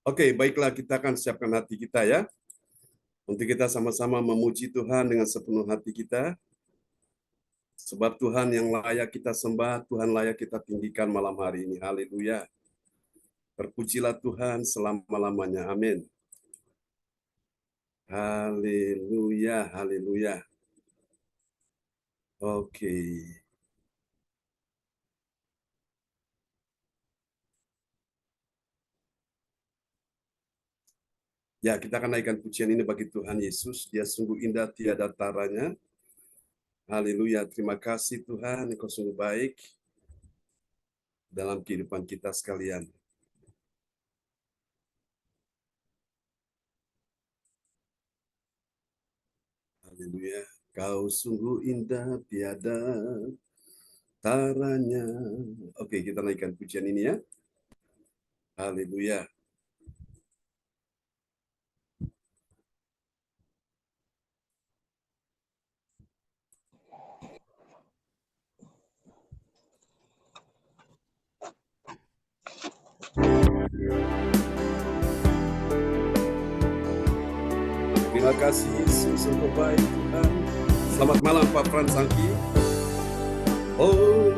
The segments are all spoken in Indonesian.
Oke, baiklah, kita akan siapkan hati kita ya. Untuk kita sama-sama memuji Tuhan dengan sepenuh hati kita. Sebab Tuhan yang layak kita sembah, Tuhan layak kita tinggikan malam hari ini. Haleluya. Terpujilah Tuhan selama-lamanya. Amin. Haleluya, haleluya. Oke. Ya, kita akan naikkan pujian ini bagi Tuhan Yesus. Dia sungguh indah, tiada taranya. Haleluya. Terima kasih Tuhan, Engkau sungguh baik dalam kehidupan kita sekalian. Haleluya. Kau sungguh indah, tiada taranya. Oke, kita naikkan pujian ini ya. Haleluya. Terima kasih Yesus, Engkau baik Tuhan. Selamat malam Pak Frans Angki. Oh,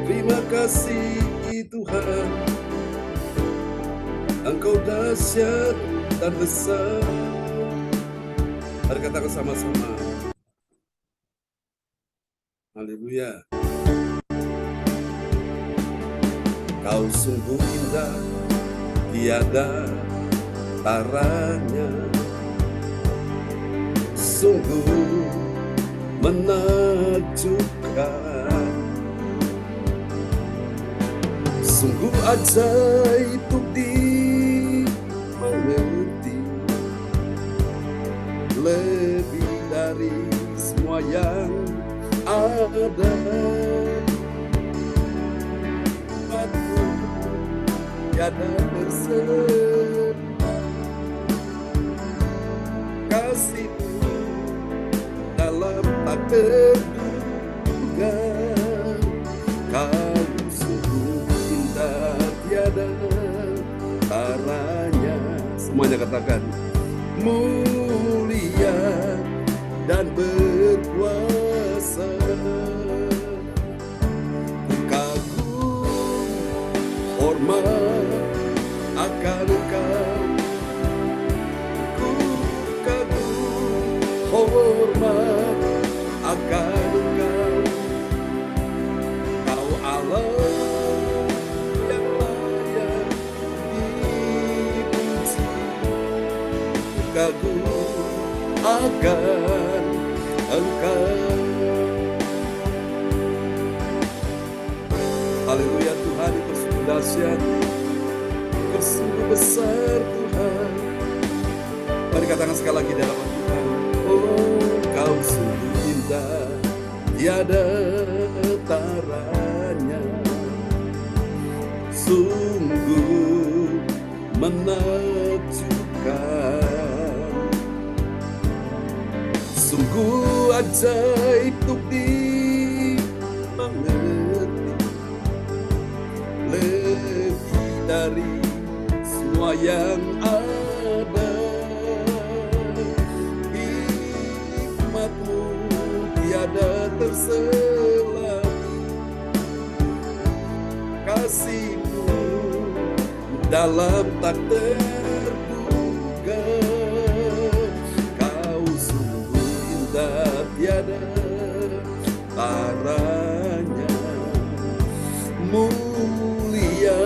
terima kasih Tuhan. Engkau dahsyat dan besar. Mari katakan sama-sama. Haleluya. Kau sungguh indah, tiada taranya, sungguh menakjubkan, sungguh ajaib untuk dimengerti, lebih dari semua yang ada. Batu tiada tersebar, kasih-Mu dalam tak terduga. Kau sungguh indah, tiada taranya. Semuanya katakan, mulia dan berkuasa. Kagum, hormat akan Engkau. Hormat akan Engkau, Kau Allah yang layak dipuji. Kagum akan Engkau. Haleluya, Tuhan Engkau sungguh dahsyat, Engkau sungguh besar Tuhan. Mari katakan sekali lagi dalam Tuhan. Oh, Kau sungguh indah, tiada taranya, sungguh menakjubkan, sungguh ajaib untuk dimengerti, lebih dari semua yang ada. Hikmat-Mu tiada tersela, kasih-Mu dalam tak terduga. Kau sungguh indah, tiada taranya, mulia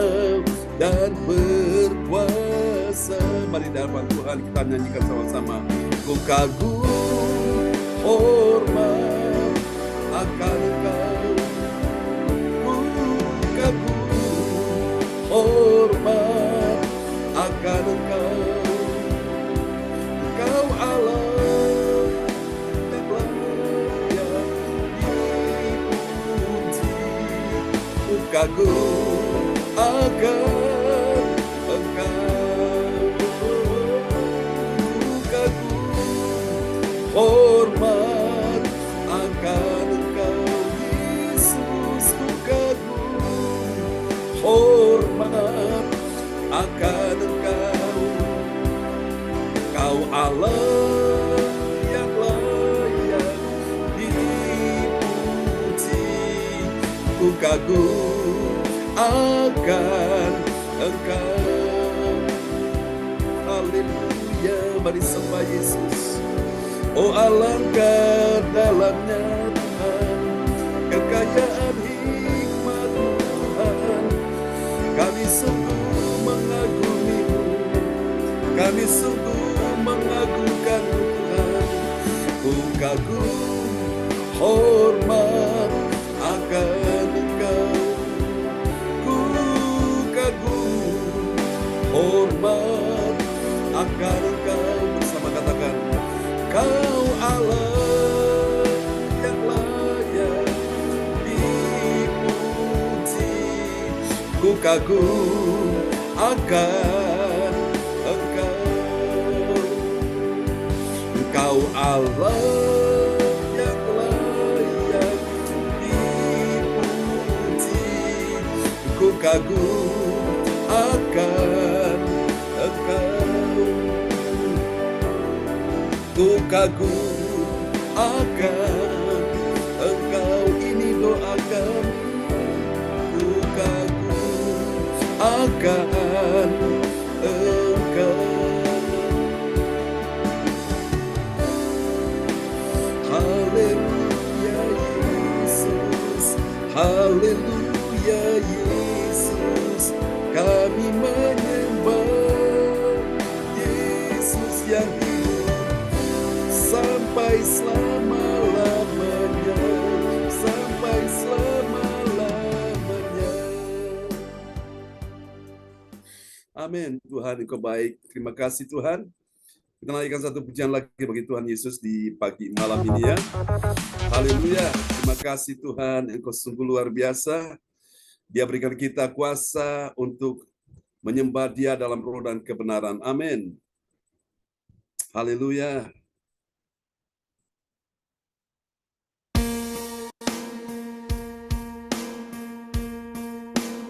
dan berkuasa. Mari dalam Tuhan kita nyanyikan sama-sama. Ku kagum, hormat akan Engkau. Ku kagum, hormat akan Engkau. Kau Allah yang layak dipuji. Ku kagum akan Engkau. Ku kagum, hormat akan Engkau. Yesus, ku kagum, hormat kagum akan Engkau. Haleluya, mari sembah Yesus. Oh, alangkah dalamnya Tuhan, kekayaan hikmat Tuhan. Kami sungguh mengagumi-Mu, kami sungguh mengagungkan Tuhan. Ku kagum hormat akan Engkau. Ku kagum hormat akan Engkau. Bersama katakan, Kau Allah yang layak dipuji. Ku kagum akan Engkau. Engkau Allah yang layak dipuji. Ku kagum akan Engkau. Ku kagum akan Engkau. Ini doa kami. Ku kagum akan Engkau. Haleluya Yesus, haleluya Yesus. Kami menyembah Yesus yang sampai selama-lamanya, sampai selama-lamanya. Amin. Tuhan, Engkau baik. Terima kasih Tuhan. Kita naikkan satu pujian lagi bagi Tuhan Yesus di pagi malam ini ya. Haleluya. Terima kasih Tuhan, Engkau sungguh luar biasa. Dia berikan kita kuasa untuk menyembah Dia dalam roh dan kebenaran. Amin. Haleluya.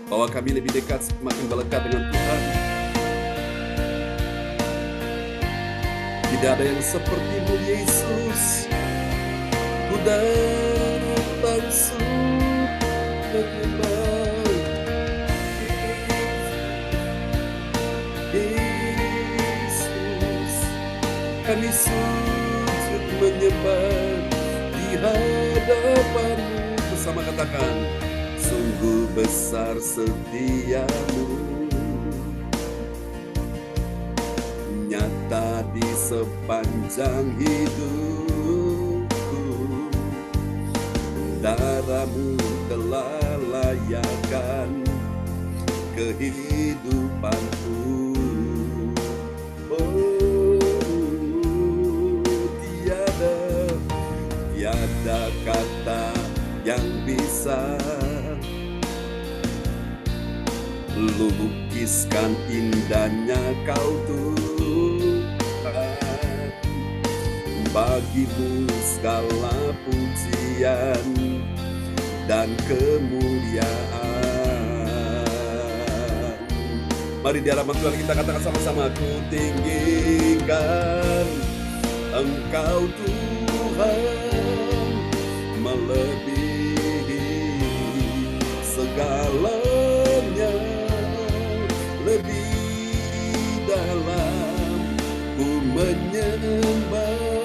Bahwa kami lebih dekat, semakin melekat dengan Tuhan. Tidak ada yang seperti-Mu Yesus. Ku datang menyembah Yesus. Kami sujud menyembah di hadapan-Mu. Bersama katakan, sungguh besar setia-Mu, nyata di sepanjang hidupku. Darah-Mu telah layakkan kehidupanku. Oh, tiada kata yang bisa lukiskan indahnya Kau Tuhan. Bagi-Mu segala pujian dan kemuliaan. Mari di hadapan Tuhan kita katakan sama-sama, ku tinggikan Engkau Tuhan, melebihi segalanya. Lebih dalam ku menyembah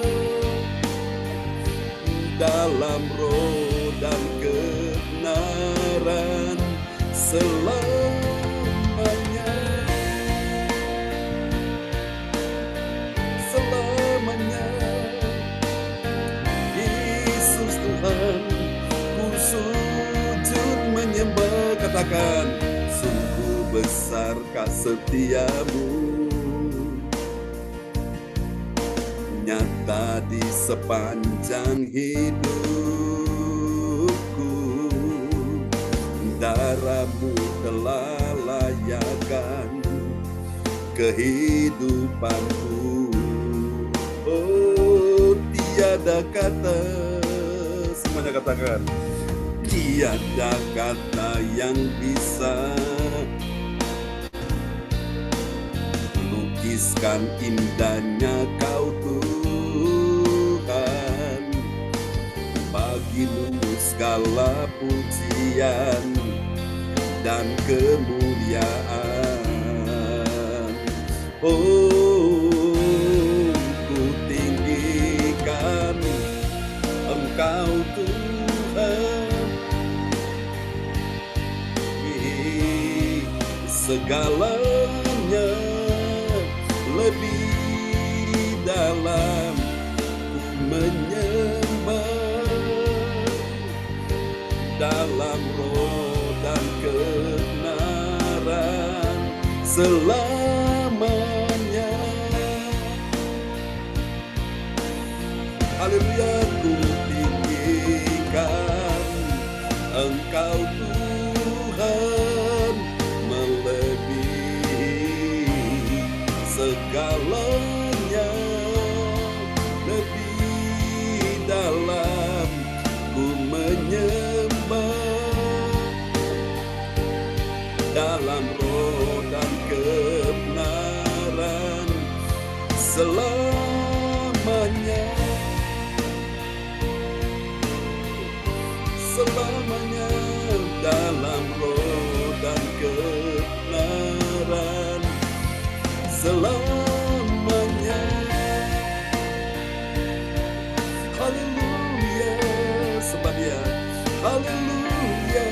dalam roh dan kebenaran selamanya. Selamanya Yesus Tuhan, ku sujud menyembah. Katakan, sungguh besarkah setia-Mu, nyata di sepanjang hidupku. Darah-Mu telah layakkan kehidupanku. Oh, tiada kata, semuanya katakan, tiada kata yang bisa lukiskan indahnya Kau Tuhan. Bagi-Mu segala segala pujian dan kemuliaan. Oh, ku tinggikan Engkau Tuhan, segalanya lebih dalam ku menyembah dalam roh dan kebenaran selamanya. Haleluya, ku tinggikan Engkau Tuhan, melebihi segalanya, lebih dalam ku menyembah dalam roh dan kebenaran selamanya. Selamanya dalam roh dan kebenaran selamanya. Haleluya, sembah Dia. Haleluya,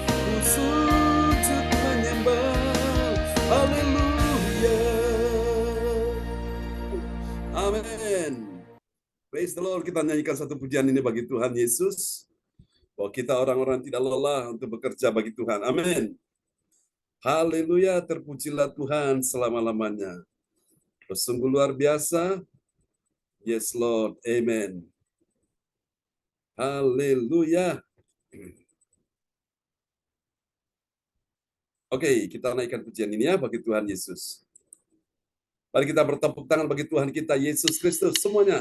ku sujud menyembah. Haleluya, amin. Praise the Lord. Kita nyanyikan satu pujian ini bagi Tuhan Yesus, bahwa kita orang-orang tidak lelah untuk bekerja bagi Tuhan. Amin. Haleluya, terpujilah Tuhan selama-lamanya. Sungguh luar biasa. Yes Lord, amen. Haleluya. Oke, kita naikkan pujian ini ya bagi Tuhan Yesus. Mari kita bertepuk tangan bagi Tuhan kita Yesus Kristus semuanya.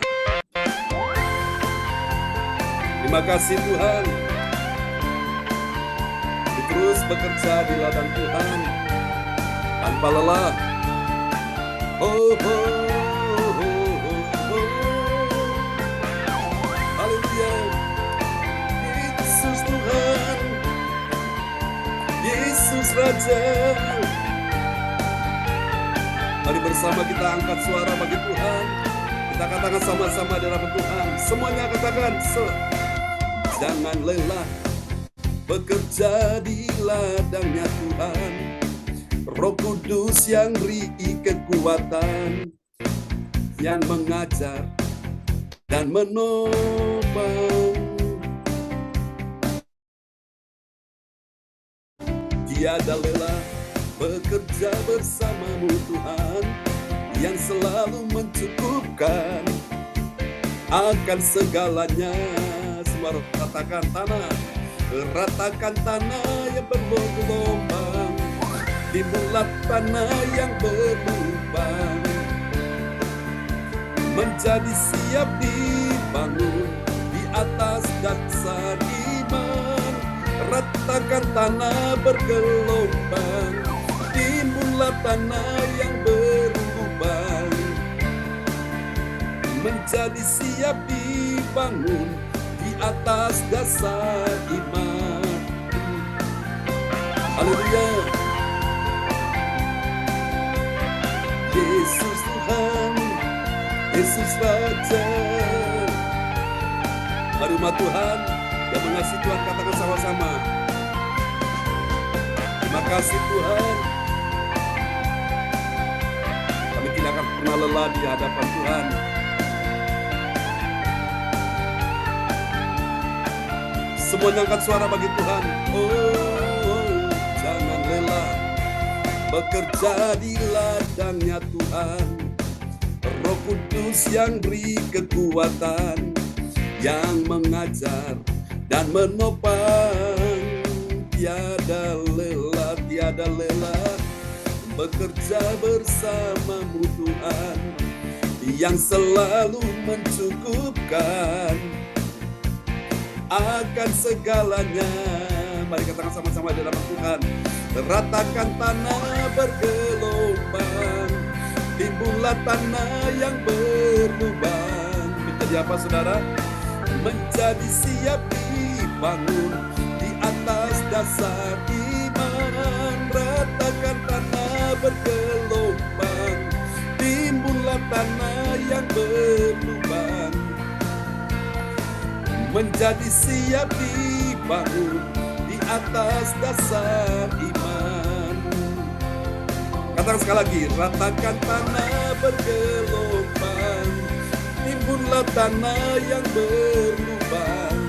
Terima kasih Tuhan, terus bekerja di ladang Tuhan tanpa lelah. Oh, oh, oh, oh, oh. Haleluya, Yesus Tuhan, Yesus Raja. Mari bersama kita angkat suara bagi Tuhan. Kita katakan sama-sama di hadapan Tuhan. Semuanya katakan, jangan lelah bekerja di ladangnya Tuhan. Roh Kudus yang beri kekuatan, yang mengajar dan menopang. Tiada lelah bekerja bersamamu Tuhan, yang selalu mencukupkan akan segalanya. Semua ratakan tanah yang bergelombang, timbullah tanah yang berlubang, menjadi siap dibangun di atas dasar iman. Ratakan tanah bergelombang, timbullah tanah yang berlubang, menjadi siap dibangun di atas dasar iman. Haleluya, Yesus Tuhan, Yesus Raja. Mari umat Tuhan yang mengasihi Tuhan katakan sama-sama, terima kasih Tuhan. Kami tidak akan pernah lelah di hadapan Tuhan. Semuanya angkat suara bagi Tuhan. Oh, jangan lelah bekerja di ladangnya Tuhan. Roh Kudus yang beri kekuatan, yang mengajar dan menopang. Tiada lelah bekerja bersamamu Tuhan, yang selalu mencukupkan akan segalanya. Mari katakan sama-sama di hadapan Tuhan. Ratakan tanah bergelombang, timbullah tanah yang berlubang. Menjadi apa saudara? menjadi siap dibangun di atas dasar iman. Ratakan tanah bergelombang, timbunlah tanah yang berlubang, menjadi siap dibangun di atas dasar iman. Katakan sekali lagi, ratakan tanah bergelombang, timbunlah tanah yang berlubang,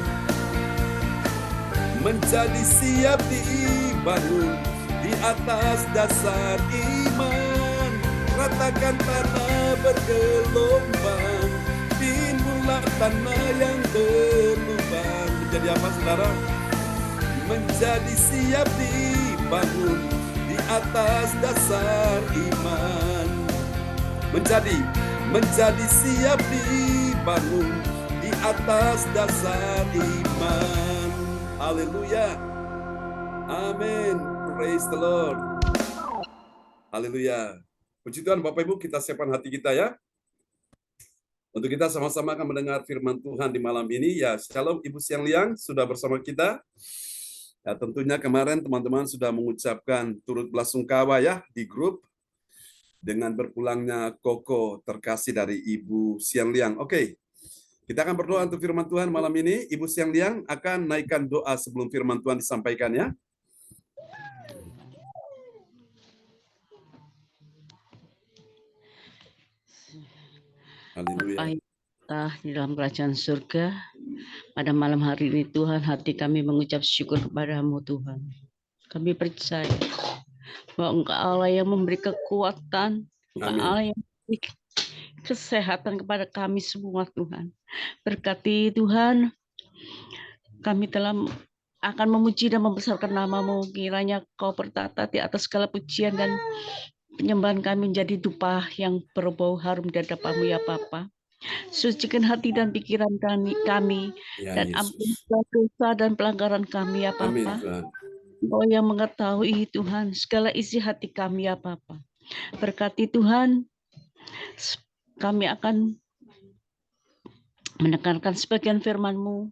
menjadi siap dibangun di atas dasar iman. Ratakan tanah bergelombang, timbunlah tanah yang berlubang. Menjadi apa, saudara? Menjadi siap dibangun di atas dasar iman. Menjadi siap dibangun di atas dasar iman. Haleluya. Amin. Praise the Lord. Haleluya. Puji Tuhan, Bapak Ibu, kita siapkan hati kita ya. Untuk kita sama-sama akan mendengar firman Tuhan di malam ini. Ya, Shalom Ibu Siang Liang sudah bersama kita. Ya, tentunya kemarin teman-teman sudah mengucapkan turut belasungkawa ya di grup dengan berpulangnya Koko terkasih dari Ibu Siang Liang. Oke, kita akan berdoa untuk firman Tuhan malam ini. Ibu Siang Liang akan naikkan doa sebelum firman Tuhan disampaikan ya. Haleluya. Bapa di dalam kerajaan surga, pada malam hari ini Tuhan, hati kami mengucap syukur kepadamu Tuhan. Kami percaya bahwa Engkau Allah yang memberi kekuatan, Engkau Allah yang memberi kesehatan kepada kami semua Tuhan. Berkati Tuhan, kami telah akan memuji dan membesarkan nama-Mu. Kiranya Kau bertata di atas segala pujian dan penyembahan kami menjadi dupa yang berbau harum di hadapan-Mu ya Bapa. Sucikan hati dan pikiran kami Ya, dan Yesus. ampuni dosa dan pelanggaran kami ya Amin, Bapa. Tuhan. Engkau yang mengetahui Tuhan segala isi hati kami ya Bapa. Berkati Tuhan, kami akan menekankan sebagian firman-Mu.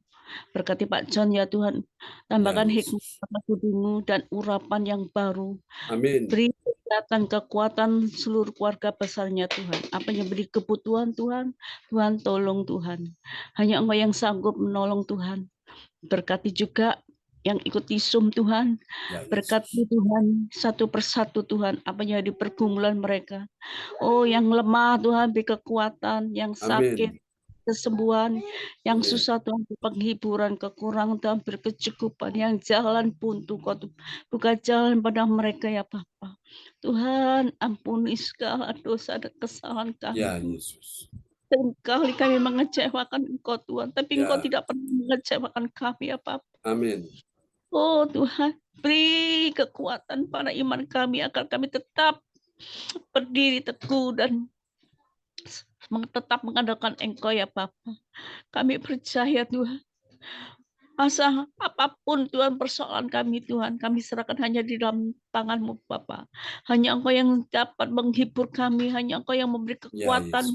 Berkati Pak John ya Tuhan, tambahkan Ya, hikmat tubuh dan urapan yang baru. Amin. Beri kekuatan seluruh keluarga besarnya Tuhan. Apa yang beri kebutuhan Tuhan, Tuhan tolong Tuhan. Hanya Engkau yang sanggup menolong Tuhan. Berkati juga yang ikut Zoom Tuhan. Ya, Berkati Tuhan satu persatu Tuhan. Apa yang di pergumulan mereka. Oh, yang lemah Tuhan beri kekuatan, yang sakit kesembuhan, yang susah Tuhan penghiburan, kekurangan Tuhan berkecukupan, yang jalan buntu Kau buka jalan pada mereka ya Bapa. Tuhan ampuni segala dosa dan kesalahan kami. Ya, Yesus. Seringkali kami mengecewakan Engkau Tuhan, tapi Engkau tidak pernah mengecewakan kami ya Bapa. Amin. Oh Tuhan, beri kekuatan pada iman kami agar kami tetap berdiri teguh dan tetap mengandalkan Engkau ya Bapa. Kami percaya Tuhan. Masa apapun Tuhan persoalan kami Tuhan, kami serahkan hanya di dalam tangan-Mu Bapa. Hanya Engkau yang dapat menghibur kami, hanya Engkau yang memberi kekuatan,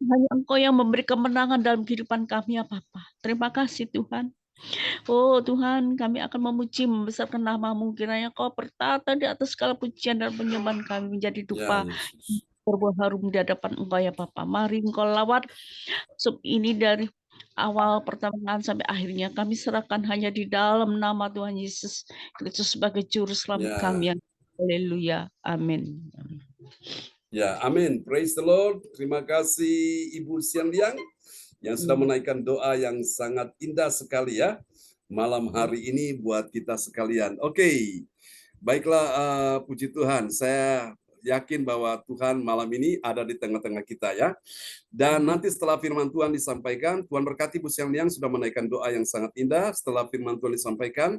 hanya Engkau yang memberi kemenangan dalam kehidupan kami ya Bapa. Terima kasih Tuhan. Oh Tuhan, kami akan memuji, membesarkan nama-Mu. Kiranya Kau bertata di atas segala pujian dan penyembahan kami menjadi dupa berbuah harum di hadapan Engkau ya Bapa. Mari Engkau lawat sub ini dari awal pertengahan sampai akhirnya. Kami serahkan hanya di dalam nama Tuhan Yesus Kristus sebagai juru selamat kami. Haleluya. Amin. Ya, amin. Praise the Lord. Terima kasih Ibu Siang Liang yang sudah menaikkan doa yang sangat indah sekali ya malam hari ini buat kita sekalian. Oke, baiklah, puji Tuhan. Saya yakin bahwa Tuhan malam ini ada di tengah-tengah kita ya. Dan nanti setelah firman Tuhan disampaikan, Tuhan berkati Ibu Siang Liang sudah menaikkan doa yang sangat indah. Setelah firman Tuhan disampaikan,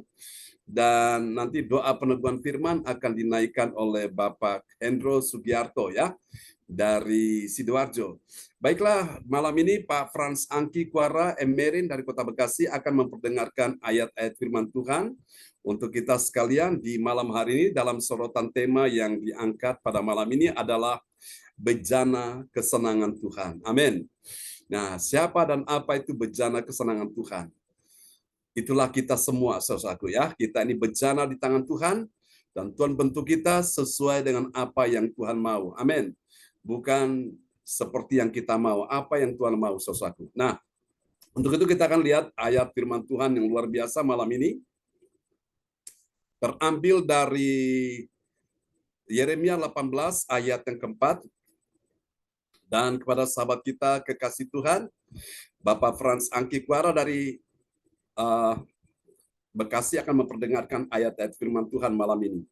dan nanti doa peneguhan firman akan dinaikkan oleh Bapak Hendro Sugiarto ya dari Sidoarjo. Baiklah, malam ini Pak Frans Angki Kuara Emerin dari Kota Bekasi akan memperdengarkan ayat-ayat firman Tuhan untuk kita sekalian di malam hari ini. Dalam sorotan tema yang diangkat pada malam ini adalah bejana kesenangan Tuhan. Amin. Nah, siapa dan apa itu bejana kesenangan Tuhan? Itulah kita semua, saudaraku ya. Kita ini bejana di tangan Tuhan, dan Tuhan bentuk kita sesuai dengan apa yang Tuhan mau. Amin. Bukan seperti yang kita mau, apa yang Tuhan mau, saudaraku. Nah, untuk itu kita akan lihat ayat firman Tuhan yang luar biasa malam ini. Terambil dari Yeremia 18 ayat yang keempat. Dan kepada sahabat kita kekasih Tuhan, Bapak Frans Angkikwara dari Bekasi akan memperdengarkan ayat-ayat firman Tuhan malam ini.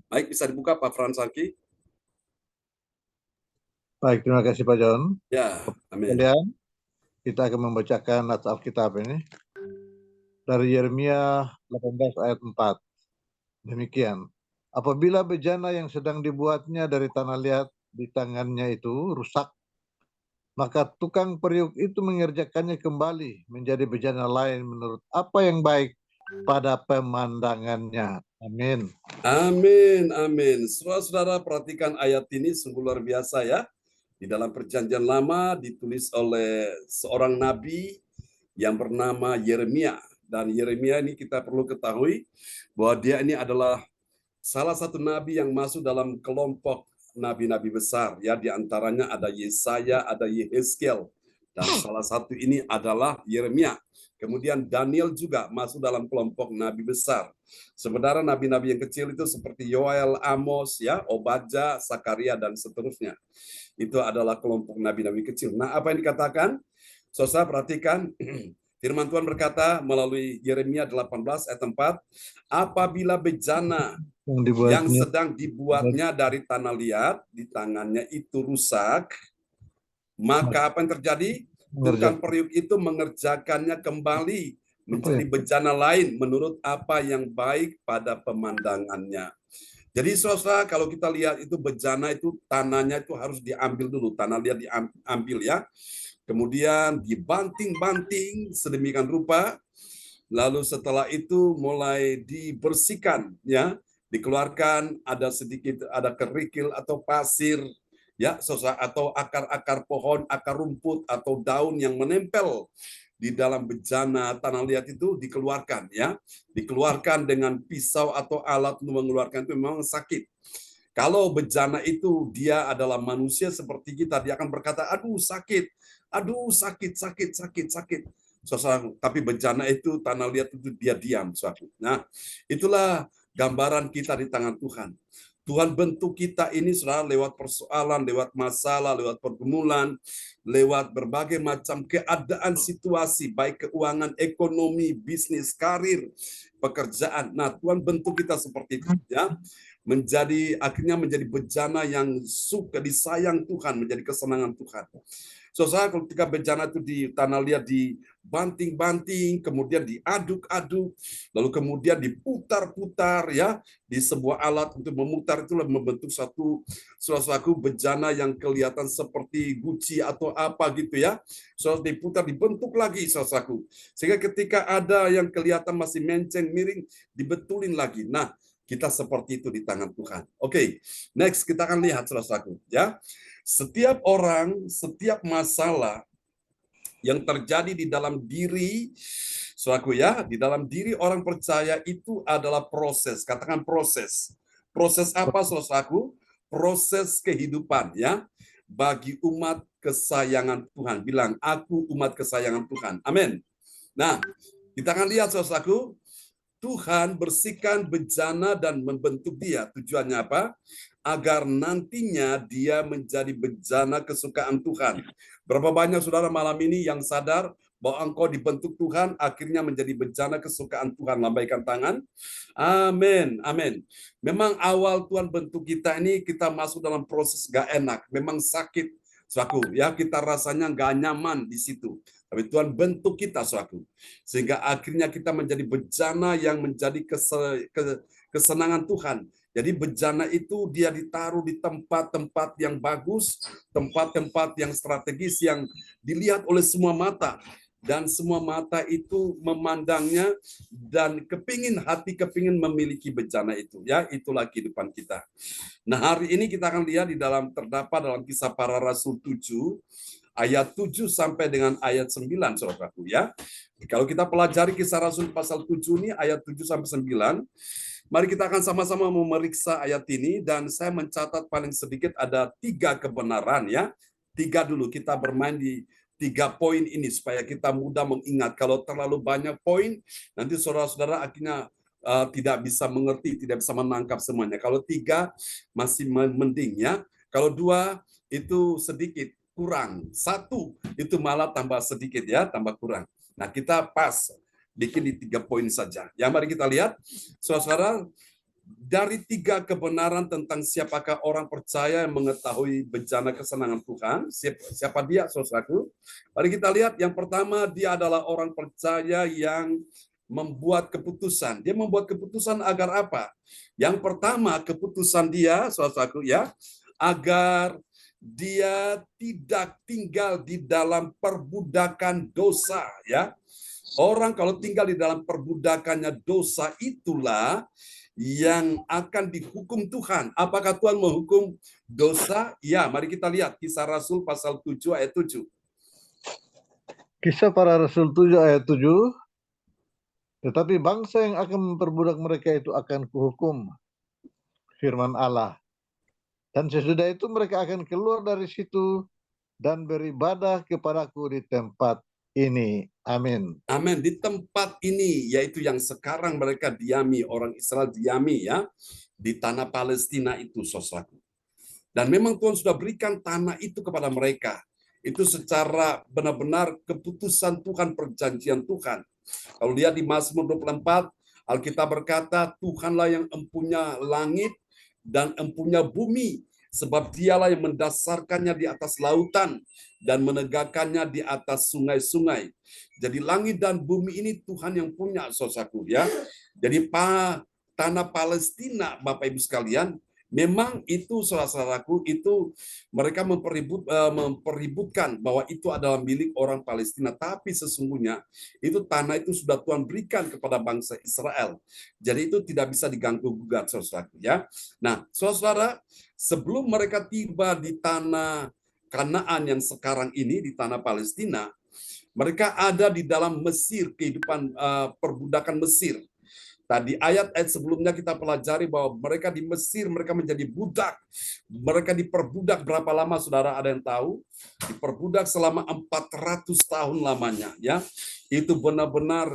Baik, bisa dibuka Pak Frans Angki? Baik, terima kasih Pak John. Ya, amin. Kemudian kita akan membacakan nats Alkitab ini dari Yeremia 18 ayat 4. Demikian. Apabila bejana yang sedang dibuatnya dari tanah liat di tangannya itu rusak, maka tukang periuk itu mengerjakannya kembali menjadi bejana lain menurut apa yang baik pada pemandangannya. Amin. Amin, amin. Saudara-saudara perhatikan ayat ini sungguh luar biasa ya. Di dalam perjanjian lama ditulis oleh seorang nabi yang bernama Yeremia. Dan Yeremia ini kita perlu ketahui bahwa dia ini adalah salah satu nabi yang masuk dalam kelompok nabi-nabi besar. Ya, di antaranya ada Yesaya, ada Yehezkiel. Dan salah satu ini adalah Yeremia. Kemudian Daniel juga masuk dalam kelompok nabi besar. Sementara nabi-nabi yang kecil itu seperti Yoel, Amos, ya, Obadja, Sakaria, dan seterusnya. Itu adalah kelompok nabi-nabi kecil. Nah, apa yang dikatakan? Saudara perhatikan, firman Tuhan berkata melalui Yeremia 18 ayat 4, apabila bejana yang sedang dibuatnya dari tanah liat di tangannya itu rusak, maka apa yang terjadi? Tukang periuk itu mengerjakannya kembali menjadi bejana lain menurut apa yang baik pada pemandangannya. Jadi saudara, kalau kita lihat itu bejana itu tanahnya itu harus diambil dulu, tanah liat diambil ya. Kemudian dibanting-banting sedemikian rupa, lalu setelah itu mulai dibersihkan ya, dikeluarkan ada sedikit ada kerikil atau pasir ya, atau akar-akar pohon, akar rumput atau daun yang menempel di dalam bejana tanah liat itu dikeluarkan ya, dikeluarkan dengan pisau atau alat untuk mengeluarkan itu memang sakit. Kalau bejana itu dia adalah manusia seperti kita, dia akan berkata, aduh sakit, sakit. Tapi bejana itu tanah liat itu dia diam. Nah, itulah gambaran kita di tangan Tuhan. Tuhan bentuk kita ini saudara lewat persoalan, lewat masalah, lewat pergumulan, lewat berbagai macam keadaan situasi, baik keuangan, ekonomi, bisnis, karir, pekerjaan. Nah, Tuhan bentuk kita seperti itu ya. Akhirnya menjadi bejana yang suka disayang Tuhan, menjadi kesenangan Tuhan. Saudara, ketika bejana itu di tanah liat dibanting-banting, kemudian diaduk-aduk, lalu kemudian diputar-putar ya di sebuah alat untuk memutar, itulah membentuk suatu bejana yang kelihatan seperti guci atau apa gitu ya. Saudara, diputar, dibentuk lagi saudaraku. Sehingga ketika ada yang kelihatan masih menceng miring, dibetulin lagi. Nah, kita seperti itu di tangan Tuhan. Oke, next kita akan lihat saudaraku ya. Setiap orang, setiap masalah yang terjadi di dalam diri, saudaraku ya, di dalam diri orang percaya itu adalah proses. Katakan proses. Proses apa saudaraku? Proses kehidupan ya. Bagi umat kesayangan Tuhan. Bilang, aku umat kesayangan Tuhan. Amin. Nah, kita akan lihat saudaraku. Tuhan bersihkan bejana dan membentuk dia. Tujuannya apa? Agar nantinya dia menjadi bejana kesukaan Tuhan. Berapa banyak saudara malam ini yang sadar bahwa engkau dibentuk Tuhan, akhirnya menjadi bejana kesukaan Tuhan? Lambaikan tangan. Amin, amin. Memang awal Tuhan bentuk kita ini, kita masuk dalam proses gak enak. Memang sakit, saudaraku. Ya, kita rasanya gak nyaman di situ. Tapi Tuhan bentuk kita, saudaraku. Sehingga akhirnya kita menjadi bejana yang menjadi kesenangan Tuhan. Jadi bejana itu dia ditaruh di tempat-tempat yang bagus, tempat-tempat yang strategis, yang dilihat oleh semua mata. dan semua mata itu memandangnya dan hati kepingin memiliki bejana itu. Ya, itulah kehidupan kita. Nah, hari ini kita akan lihat terdapat dalam Kisah Para Rasul 7 ayat 7 sampai dengan ayat 9, saudaraku ya. Kalau kita pelajari Kisah Rasul pasal 7 ini ayat 7 sampai 9, mari kita akan sama-sama memeriksa ayat ini, dan saya mencatat paling sedikit ada 3 kebenaran ya. 3 dulu, kita bermain di 3 poin ini supaya kita mudah mengingat. Kalau terlalu banyak poin, nanti saudara-saudara akhirnya tidak bisa mengerti, tidak bisa menangkap semuanya. Kalau 3 masih mending ya. Kalau 2 itu sedikit kurang. 1 itu malah tambah sedikit ya, tambah kurang. Nah, kita pas bikin di 3 poin saja. Ya, mari kita lihat, saudara-saudara, dari 3 kebenaran tentang siapakah orang percaya yang mengetahui bejana kesenangan Tuhan. Siapa dia, saudaraku? Mari kita lihat, yang pertama, dia adalah orang percaya yang membuat keputusan. Dia membuat keputusan agar apa? Yang pertama, keputusan dia, saudaraku ya, agar dia tidak tinggal di dalam perbudakan dosa ya. Orang kalau tinggal di dalam perbudakannya dosa, itulah yang akan dihukum Tuhan. Apakah Tuhan menghukum dosa? Ya, mari kita lihat Kisah Rasul pasal 7 ayat 7. Kisah Para Rasul 7 ayat 7. Tetapi bangsa yang akan memperbudak mereka itu akan kuhukum, firman Allah. Dan sesudah itu mereka akan keluar dari situ dan beribadah kepadaku di tempat ini. Amin. Amin. Di tempat ini, yaitu yang sekarang mereka diami, orang Israel diami ya, di tanah Palestina itu, saudaraku. Dan memang Tuhan sudah berikan tanah itu kepada mereka. Itu secara benar-benar keputusan Tuhan, perjanjian Tuhan. Kalau lihat di Mazmur 24, Alkitab berkata, Tuhanlah yang empunya langit dan empunya bumi, sebab dialah yang mendasarkannya di atas lautan dan menegakkannya di atas sungai-sungai. Jadi langit dan bumi ini Tuhan yang punya, saudaraku ya. Jadi tanah Palestina, Bapak Ibu sekalian, memang itu, saudaraku, itu mereka mempeributkan bahwa itu adalah milik orang Palestina, tapi sesungguhnya itu tanah itu sudah Tuhan berikan kepada bangsa Israel. Jadi itu tidak bisa diganggu gugat, saudaraku ya. Nah, saudara, sebelum mereka tiba di tanah Kanaan yang sekarang ini, di tanah Palestina, mereka ada di dalam Mesir, kehidupan perbudakan Mesir. Tadi ayat-ayat sebelumnya kita pelajari bahwa mereka di Mesir, mereka menjadi budak. Mereka diperbudak berapa lama, saudara, ada yang tahu? Diperbudak selama 400 tahun lamanya. Ya, itu benar-benar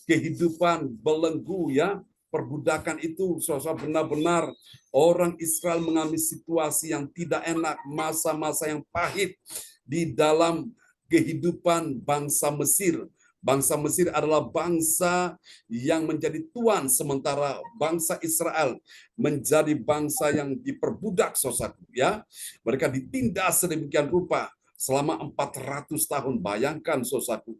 kehidupan belenggu ya. Perbudakan itu, saudara, benar-benar orang Israel mengalami situasi yang tidak enak, masa-masa yang pahit di dalam kehidupan bangsa Mesir. Bangsa Mesir adalah bangsa yang menjadi tuan, sementara bangsa Israel menjadi bangsa yang diperbudak, saudaraku ya. Mereka ditindas sedemikian rupa selama 400 tahun. Bayangkan, saudaraku.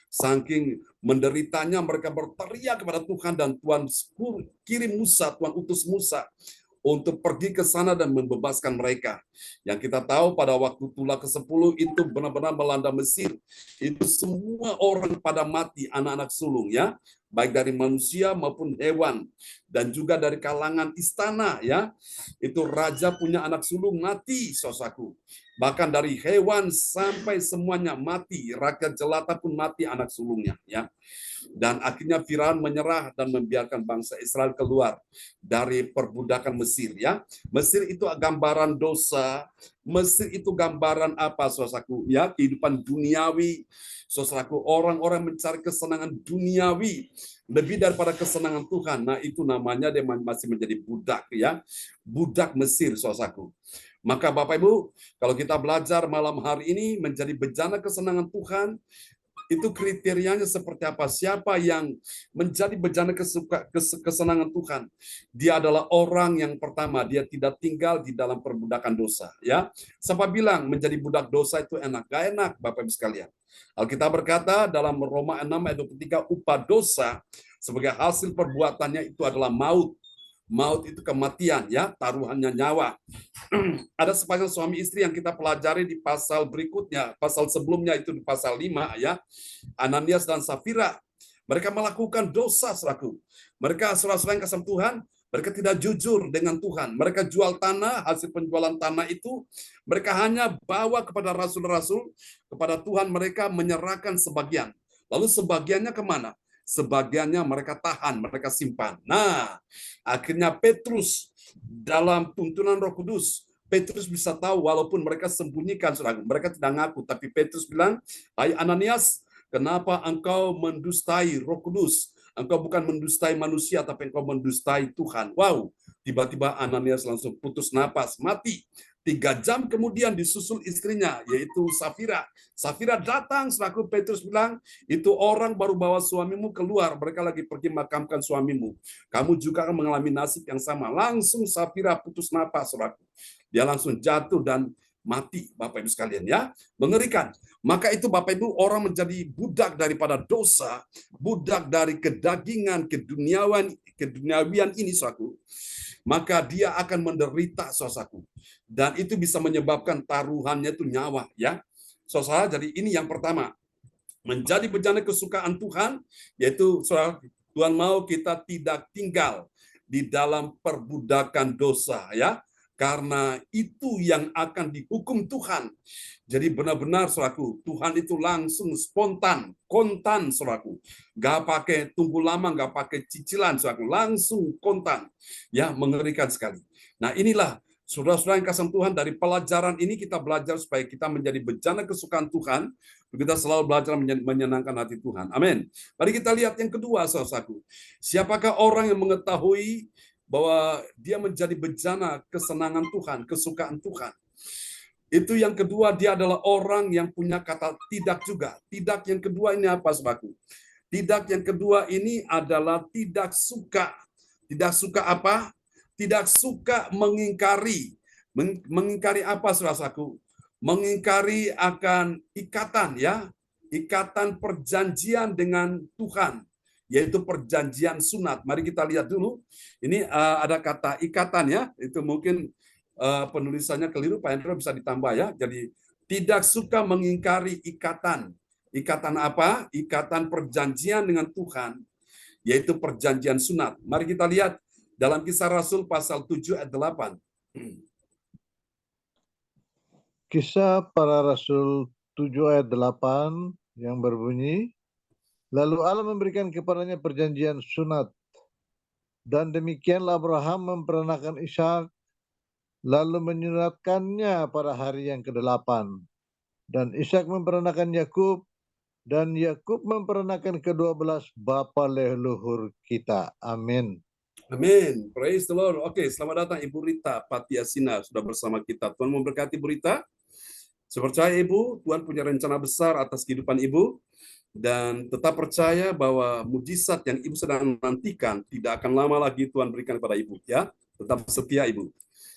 Saking menderitanya mereka berteriak kepada Tuhan, dan Tuhan kirim Musa, Tuhan utus Musa untuk pergi ke sana dan membebaskan mereka. Yang kita tahu pada waktu tulah ke-10 itu benar-benar melanda Mesir. Itu semua orang pada mati, anak-anak sulung ya, baik dari manusia maupun hewan, dan juga dari kalangan istana ya. Itu raja punya anak sulung mati, saudaraku. Bahkan dari hewan sampai semuanya mati, rakyat jelata pun mati anak sulungnya ya. Dan akhirnya Firaun menyerah dan membiarkan bangsa Israel keluar dari perbudakan Mesir ya. Mesir itu gambaran dosa. Mesir itu gambaran apa, saudaraku? Ya, kehidupan duniawi. Saudaraku, orang-orang mencari kesenangan duniawi lebih daripada kesenangan Tuhan. Nah, itu namanya dia masih menjadi budak ya. Budak Mesir, saudaraku. Maka Bapak Ibu, kalau kita belajar malam hari ini menjadi bejana kesenangan Tuhan, itu kriterianya seperti apa? Siapa yang menjadi bejana kesenangan Tuhan? Dia adalah orang yang pertama, dia tidak tinggal di dalam perbudakan dosa. Ya, siapa bilang menjadi budak dosa itu enak? Gak enak, Bapak Ibu sekalian. Alkitab berkata dalam Roma 6 ayat 23, upah dosa sebagai hasil perbuatannya itu adalah maut. Maut itu kematian, ya, taruhannya nyawa. Ada sepasang suami istri yang kita pelajari di pasal berikutnya, pasal sebelumnya itu di pasal 5, ya. Ananias dan Safira, mereka melakukan dosa, saudaraku. Mereka saudara-saudara yang kasih Tuhan, mereka tidak jujur dengan Tuhan. Mereka jual tanah, hasil penjualan tanah itu mereka hanya bawa kepada rasul-rasul, kepada Tuhan mereka menyerahkan sebagian. Lalu sebagiannya kemana? Sebagiannya mereka tahan, mereka simpan. Nah, akhirnya Petrus dalam tuntunan Roh Kudus, Petrus bisa tahu walaupun mereka sembunyikan, saudara, mereka tidak ngaku, tapi Petrus bilang, "Hai Ananias, kenapa engkau mendustai Roh Kudus? Engkau bukan mendustai manusia, tapi engkau mendustai Tuhan." Wow, tiba-tiba Ananias langsung putus napas, mati. 3 jam kemudian disusul istrinya, yaitu Safira. Safira datang, selaku Petrus bilang, "Itu orang baru bawa suamimu keluar, mereka lagi pergi makamkan suamimu. Kamu juga akan mengalami nasib yang sama." Langsung Safira putus napas, saudaraku. Dia langsung jatuh dan mati, Bapak Ibu sekalian, ya. Mengerikan. Maka itu Bapak Ibu, orang menjadi budak daripada dosa, budak dari kedagingan, keduniawian ini, saudaraku. Maka dia akan menderita, saudaraku. Dan itu bisa menyebabkan taruhannya itu nyawa, ya. Saudara, jadi ini yang pertama. Menjadi bejana kesukaan Tuhan, yaitu saudara, Tuhan mau kita tidak tinggal di dalam perbudakan dosa, ya. Karena itu yang akan dihukum Tuhan. Jadi benar-benar, saudaraku, Tuhan itu langsung spontan, kontan, saudaraku. Nggak pakai tunggu lama, nggak pakai cicilan, saudaraku. Langsung kontan. Ya, mengerikan sekali. Nah, inilah saudara-saudara yang kasih Tuhan, dari pelajaran ini kita belajar supaya kita menjadi bejana kesukaan Tuhan. Kita selalu belajar menyenangkan hati Tuhan. Amin. Mari kita lihat yang kedua, saudaraku. Siapakah orang yang mengetahui bahwa dia menjadi bejana kesenangan Tuhan, kesukaan Tuhan? Itu yang kedua, dia adalah orang yang punya kata tidak juga. Tidak yang kedua ini apa, saudaraku? Tidak yang kedua ini adalah tidak suka. Tidak suka apa? Tidak suka mengingkari. Mengingkari apa, saudaraku? Mengingkari akan ikatan, ya. Ikatan perjanjian dengan Tuhan, yaitu perjanjian sunat. Mari kita lihat dulu. Ini ada kata ikatan, ya. Itu mungkin penulisannya keliru, Pak Hendro bisa ditambah, ya. Jadi tidak suka mengingkari ikatan. Ikatan apa? Ikatan perjanjian dengan Tuhan, yaitu perjanjian sunat. Mari kita lihat dalam Kisah Rasul pasal 7 ayat 8. Kisah Para Rasul 7 ayat 8 yang berbunyi, "Lalu Allah memberikan kepadanya perjanjian sunat, dan demikianlah Abraham memperanakan Ishak, lalu menyunatkannya pada hari yang ke-8. Dan Ishak memperanakan Yakub, dan Yakub memperanakan ke-12 bapa leluhur kita." Amin. Amin. Praise the Lord. Oke, selamat datang Ibu Rita Patiasina sudah bersama kita. Tuhan memberkati Ibu Rita. Saya percaya Ibu, Tuhan punya rencana besar atas kehidupan Ibu. Dan tetap percaya bahwa mujizat yang Ibu sedang nantikan tidak akan lama lagi Tuhan berikan kepada Ibu, ya. Tetap setia Ibu.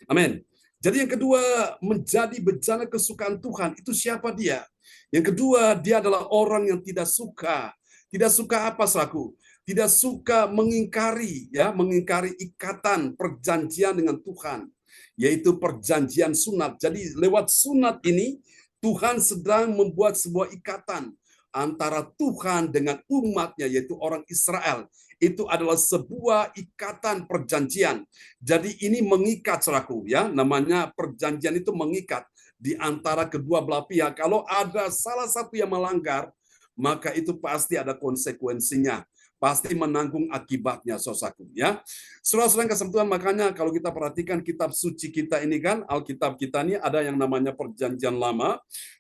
Amin. Jadi yang kedua, menjadi bejana kesukaan Tuhan, itu siapa dia? Yang kedua, dia adalah orang yang tidak suka. Tidak suka apa, saudaraku? Tidak suka mengingkari, ya, mengingkari ikatan perjanjian dengan Tuhan, yaitu perjanjian sunat. Jadi lewat sunat ini, Tuhan sedang membuat sebuah ikatan antara Tuhan dengan umatnya, yaitu orang Israel. Itu adalah sebuah ikatan perjanjian. Jadi ini mengikat, saudaraku, ya. Namanya perjanjian itu mengikat di antara kedua belah pihak. Kalau ada salah satu yang melanggar, maka itu pasti ada konsekuensinya. Pasti menanggung akibatnya, saudaraku, ya. Saudara-saudara yang kasih Tuhan, makanya kalau kita perhatikan kitab suci kita ini kan, Alkitab kita ini ada yang namanya perjanjian lama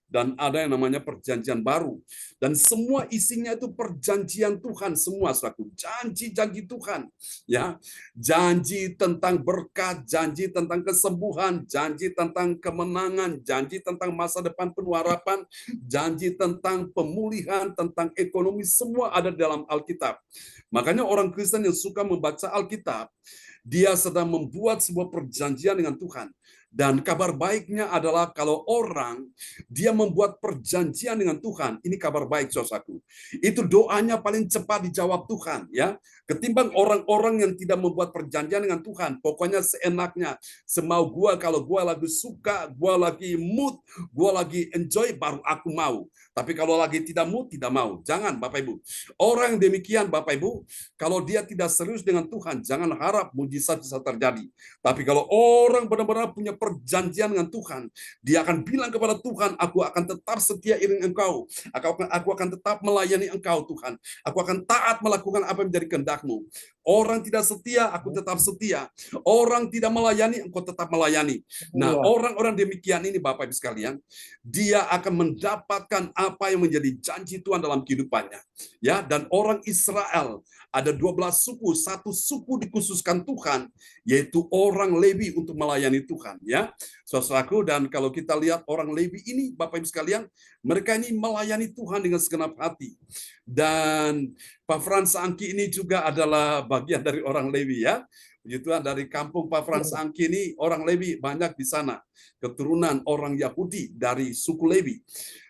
dan ada yang namanya perjanjian baru. Dan semua isinya itu perjanjian Tuhan semua, saudaraku. Janji-janji Tuhan, ya. Janji tentang berkat, janji tentang kesembuhan, janji tentang kemenangan, janji tentang masa depan penuh harapan, janji tentang pemulihan, tentang ekonomi, semua ada dalam Alkitab. Makanya orang Kristen yang suka membaca Alkitab, dia sedang membuat sebuah perjanjian dengan Tuhan. Dan kabar baiknya adalah kalau orang dia membuat perjanjian dengan Tuhan, ini kabar baik saudaraku. Itu doanya paling cepat dijawab Tuhan ya. Ketimbang orang-orang yang tidak membuat perjanjian dengan Tuhan, pokoknya seenaknya, semau gua, kalau gua lagi suka, gua lagi mood, gua lagi enjoy, baru aku mau. Tapi kalau lagi tidak mood, tidak mau. Jangan Bapak Ibu. Orang yang demikian Bapak Ibu, kalau dia tidak serius dengan Tuhan, jangan harap mujizat bisa terjadi. Tapi kalau orang benar-benar punya perjanjian dengan Tuhan, dia akan bilang kepada Tuhan, aku akan tetap setia iring Engkau. Aku akan tetap melayani Engkau Tuhan. Aku akan taat melakukan apa yang menjadi kehendak-Mu. Orang tidak setia, aku tetap setia. Orang tidak melayani, engkau tetap melayani. Nah, orang-orang demikian ini Bapak Ibu sekalian, dia akan mendapatkan apa yang menjadi janji Tuhan dalam kehidupannya. Ya, dan orang Israel ada 12 suku, satu suku dikhususkan Tuhan, yaitu orang Lewi untuk melayani Tuhan. Ya, saudaraku, dan kalau kita lihat orang Lewi ini, Bapak Ibu sekalian, mereka ini melayani Tuhan dengan segenap hati. Dan Pak Frans Angki ini juga adalah bagian dari orang Lewi ya. Puji Tuhan, dari kampung Pak Frans Angki ini orang Lewi banyak di sana. Keturunan orang Yahudi dari suku Lewi.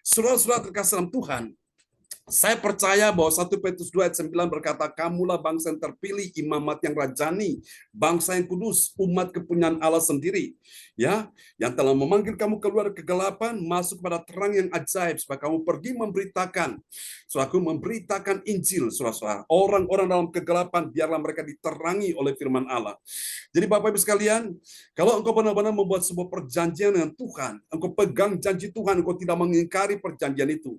Saudara-saudara terkasih dalam Tuhan, saya percaya bahwa 1 Petrus 2 ayat 9 berkata, kamulah bangsa yang terpilih, imamat yang rajani, bangsa yang kudus, umat kepunyaan Allah sendiri, ya, yang telah memanggil kamu keluar kegelapan, masuk pada terang yang ajaib, supaya kamu pergi memberitakan, suatu memberitakan Injil, saudara-saudara. Orang-orang dalam kegelapan, biarlah mereka diterangi oleh firman Allah. Jadi Bapak Ibu sekalian, kalau engkau benar-benar membuat sebuah perjanjian dengan Tuhan, engkau pegang janji Tuhan, engkau tidak mengingkari perjanjian itu,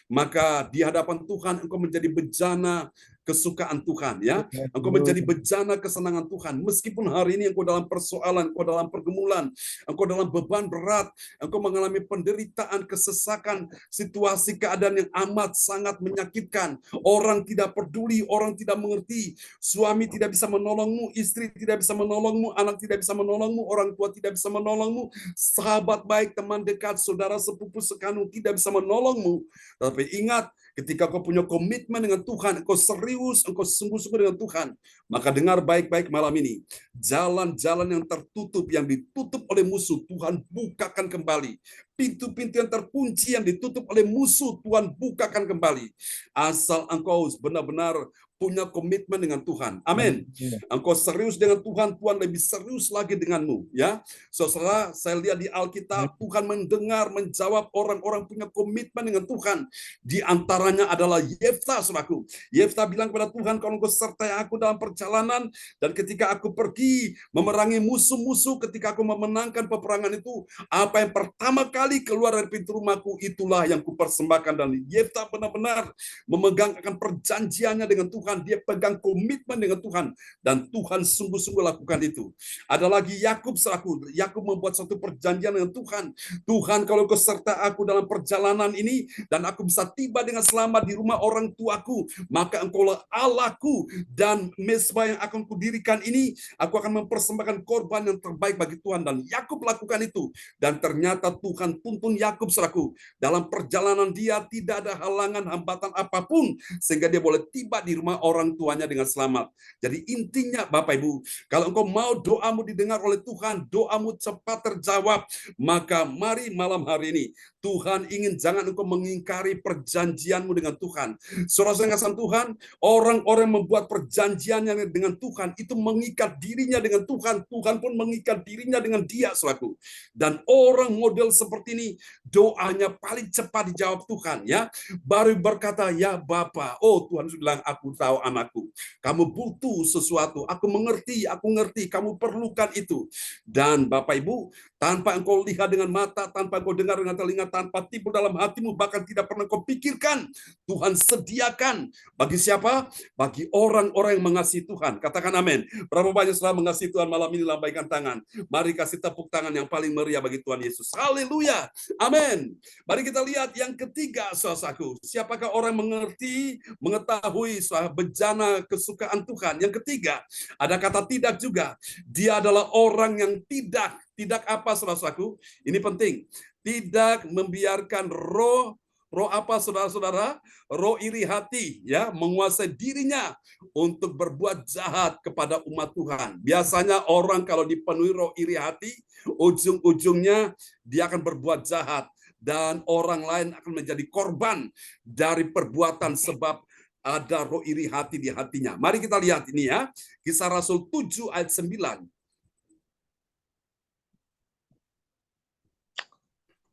maka di hadapan Tuhan engkau menjadi bejana kesukaan Tuhan ya. Engkau menjadi bejana kesenangan Tuhan. Meskipun hari ini engkau dalam persoalan, engkau dalam pergumulan, engkau dalam beban berat, engkau mengalami penderitaan, kesesakan, situasi keadaan yang amat sangat menyakitkan. Orang tidak peduli, orang tidak mengerti. Suami tidak bisa menolongmu, istri tidak bisa menolongmu, anak tidak bisa menolongmu, orang tua tidak bisa menolongmu, sahabat baik, teman dekat, saudara sepupu sekanu tidak bisa menolongmu. Tapi ingat, ketika kau punya komitmen dengan Tuhan, engkau serius, engkau sungguh-sungguh dengan Tuhan, maka dengar baik-baik malam ini. Jalan-jalan yang tertutup, yang ditutup oleh musuh, Tuhan bukakan kembali. Pintu-pintu yang terkunci, yang ditutup oleh musuh, Tuhan bukakan kembali. Asal engkau benar-benar punya komitmen dengan Tuhan. Amin. Engkau serius dengan Tuhan, Tuhan lebih serius lagi denganmu. Ya, saudara, saya lihat di Alkitab, Tuhan mendengar, menjawab orang-orang punya komitmen dengan Tuhan. Di antaranya adalah Yefta, saudaraku. Yefta bilang kepada Tuhan, kalau engkau sertai aku dalam perjalanan, dan ketika aku pergi memerangi musuh-musuh, ketika aku memenangkan peperangan itu, apa yang pertama kali keluar dari pintu rumahku, itulah yang kupersembahkan. Dan Yefta benar-benar memegang akan perjanjiannya dengan Tuhan. Dia pegang komitmen dengan Tuhan, dan Tuhan sungguh-sungguh lakukan itu. Ada lagi Yakub, saudaraku. Yakub membuat satu perjanjian dengan Tuhan. Tuhan, kalau kau serta aku dalam perjalanan ini, dan aku bisa tiba dengan selamat di rumah orang tuaku, maka engkaulah Allahku, dan mezbah yang akan kudirikan ini, aku akan mempersembahkan korban yang terbaik bagi Tuhan. Dan Yakub lakukan itu, dan ternyata Tuhan tuntun Yakub, saudaraku. Dalam perjalanan dia tidak ada halangan, hambatan apapun, sehingga dia boleh tiba di rumah orang tuanya dengan selamat. Jadi intinya Bapak Ibu, kalau engkau mau doamu didengar oleh Tuhan, doamu cepat terjawab, maka mari malam hari ini Tuhan ingin jangan engkau mengingkari perjanjianmu dengan Tuhan. Saudara-saudara kasih Tuhan, orang-orang membuat perjanjiannya dengan Tuhan itu mengikat dirinya dengan Tuhan, Tuhan pun mengikat dirinya dengan dia, saudaraku. Dan orang model seperti ini doanya paling cepat dijawab Tuhan ya. Baru berkata, ya Bapa, oh Tuhan sudah bilang, aku tahu anakku, kamu butuh sesuatu, aku ngerti, kamu perlukan itu. Dan Bapak Ibu, tanpa engkau lihat dengan mata, tanpa engkau dengar dengan telinga, tanpa timbul dalam hatimu, bahkan tidak pernah kau pikirkan, Tuhan sediakan. Bagi siapa? Bagi orang-orang yang mengasihi Tuhan. Katakan amin. Berapa banyak setelah mengasihi Tuhan malam ini, lambaikan tangan. Mari kasih tepuk tangan yang paling meriah bagi Tuhan Yesus. Haleluya. Amin. Mari kita lihat yang ketiga, saudaraku. Siapakah orang mengerti, mengetahui bejana kesukaan Tuhan? Yang ketiga, ada kata tidak juga. Dia adalah orang yang tidak apa, saudaraku? Ini penting. Tidak membiarkan roh Roh apa, saudara-saudara? Roh iri hati, ya, menguasai dirinya untuk berbuat jahat kepada umat Tuhan. Biasanya orang kalau dipenuhi roh iri hati, ujung-ujungnya dia akan berbuat jahat dan orang lain akan menjadi korban dari perbuatan sebab ada roh iri hati di hatinya. Mari kita lihat ini ya, Kisah Rasul 7 ayat 9.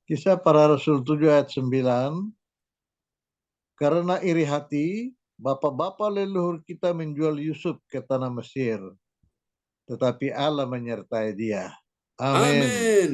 Kisah Para Rasul 7 ayat 9. Karena iri hati, bapak-bapak leluhur kita menjual Yusuf ke tanah Mesir. Tetapi Allah menyertai dia. Amin. Amin.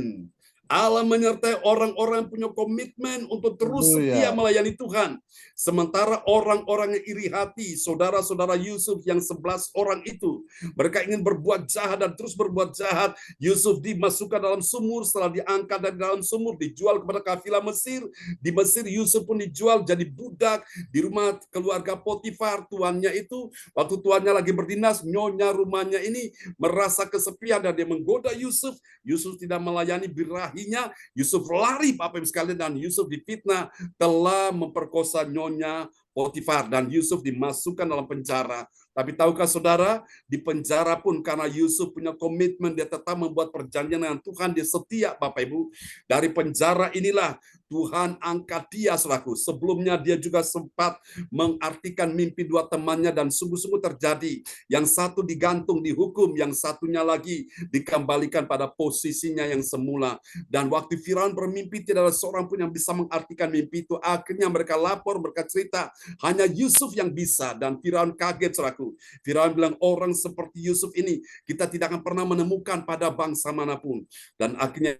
Allah menyertai orang-orang yang punya komitmen untuk terus setia Haleluya. melayani Tuhan. Sementara orang-orang yang iri hati, saudara-saudara Yusuf yang 11 orang itu, mereka ingin berbuat jahat dan terus berbuat jahat. Yusuf dimasukkan dalam sumur, setelah diangkat dari dalam sumur, dijual kepada kafilah Mesir. Di Mesir, Yusuf pun dijual jadi budak di rumah keluarga Potifar. Tuannya itu, waktu tuannya lagi berdinas, nyonya rumahnya ini merasa kesepian dan dia menggoda Yusuf. Yusuf tidak melayani birahinya, Yusuf lari Bapak Ibu sekalian, dan Yusuf difitnah telah memperkosa nyonya Potifar, dan Yusuf dimasukkan dalam penjara. Tapi tahukah saudara, di penjara pun karena Yusuf punya komitmen, dia tetap membuat perjanjian dengan Tuhan, dia setia Bapak Ibu. Dari penjara inilah Tuhan angkat dia, saudaraku. Sebelumnya dia juga sempat mengartikan mimpi dua temannya dan sungguh-sungguh terjadi. Yang satu digantung, dihukum, yang satunya lagi dikembalikan pada posisinya yang semula. Dan waktu Firaun bermimpi, tidak ada seorang pun yang bisa mengartikan mimpi itu. Akhirnya mereka lapor, mereka cerita, hanya Yusuf yang bisa. Dan Firaun kaget, saudaraku. Firaun bilang, orang seperti Yusuf ini kita tidak akan pernah menemukan pada bangsa manapun. Dan akhirnya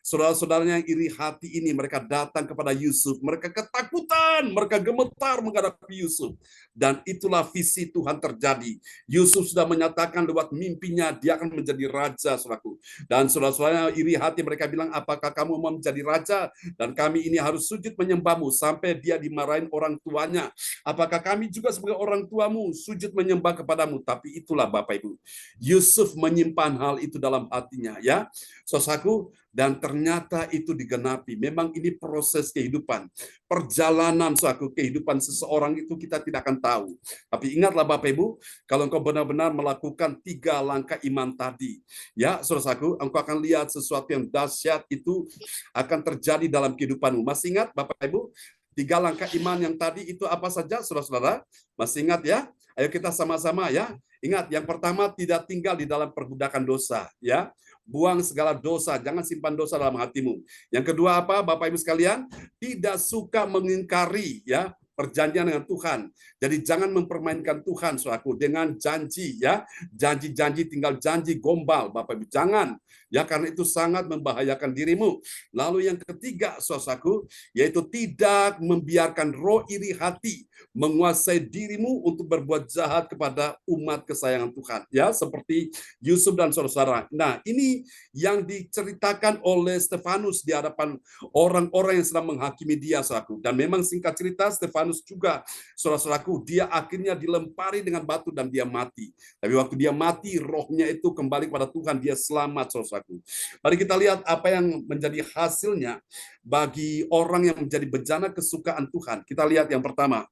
saudara-saudaranya yang iri hati ini, mereka datang kepada Yusuf. Mereka ketakutan, mereka gemetar menghadapi Yusuf. Dan itulah visi Tuhan terjadi. Yusuf sudah menyatakan lewat mimpinya, dia akan menjadi raja, saudaraku. Dan saudara-saudaranya iri hati, mereka bilang, apakah kamu mau menjadi raja? Dan kami ini harus sujud menyembahmu. Sampai dia dimarahin orang tuanya. Apakah kami juga sebagai orang tuamu sujud menyembah kepadamu? Tapi itulah Bapak Ibu. Yusuf menyimpan hal itu dalam hatinya, ya. Saudaraku, dan ternyata itu digenapi. Memang ini proses kehidupan. Perjalanan suatu kehidupan seseorang itu kita tidak akan tahu. Tapi ingatlah Bapak Ibu, kalau engkau benar-benar melakukan 3 langkah iman tadi, ya saudaraku, engkau akan lihat sesuatu yang dahsyat itu akan terjadi dalam kehidupanmu. Masih ingat Bapak Ibu, 3 langkah iman yang tadi itu apa saja, saudara-saudara? Masih ingat ya? Ayo kita sama-sama ya. Ingat, yang pertama tidak tinggal di dalam perbudakan dosa, ya. Buang segala dosa, jangan simpan dosa dalam hatimu. Yang kedua apa, Bapak Ibu sekalian? Tidak suka mengingkari, ya, perjanjian dengan Tuhan. Jadi jangan mempermainkan Tuhan, saudaraku, dengan janji, ya. Janji-janji tinggal janji gombal, Bapak Ibu. Jangan, ya, karena itu sangat membahayakan dirimu. Lalu yang ketiga, saudaraku, yaitu tidak membiarkan roh iri hati menguasai dirimu untuk berbuat jahat kepada umat kesayangan Tuhan, ya, seperti Yusuf dan saudara-saudara. Nah, ini yang diceritakan oleh Stefanus di hadapan orang-orang yang sedang menghakimi dia, saudaraku. Dan memang singkat cerita, Stefanus juga, saudara-saudaraku, dia akhirnya dilempari dengan batu dan dia mati. Tapi waktu dia mati, rohnya itu kembali kepada Tuhan, dia selamat, saudara-saudaraku. Mari kita lihat apa yang menjadi hasilnya bagi orang yang menjadi bejana kesukaan Tuhan. Kita lihat yang pertama.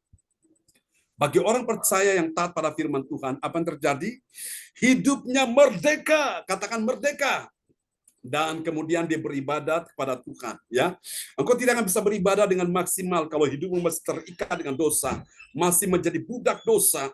Bagi orang percaya yang taat pada firman Tuhan, apa yang terjadi? Hidupnya merdeka, katakan merdeka. Dan kemudian dia beribadat kepada Tuhan, ya. Engkau tidak akan bisa beribadah dengan maksimal kalau hidupmu masih terikat dengan dosa, masih menjadi budak dosa,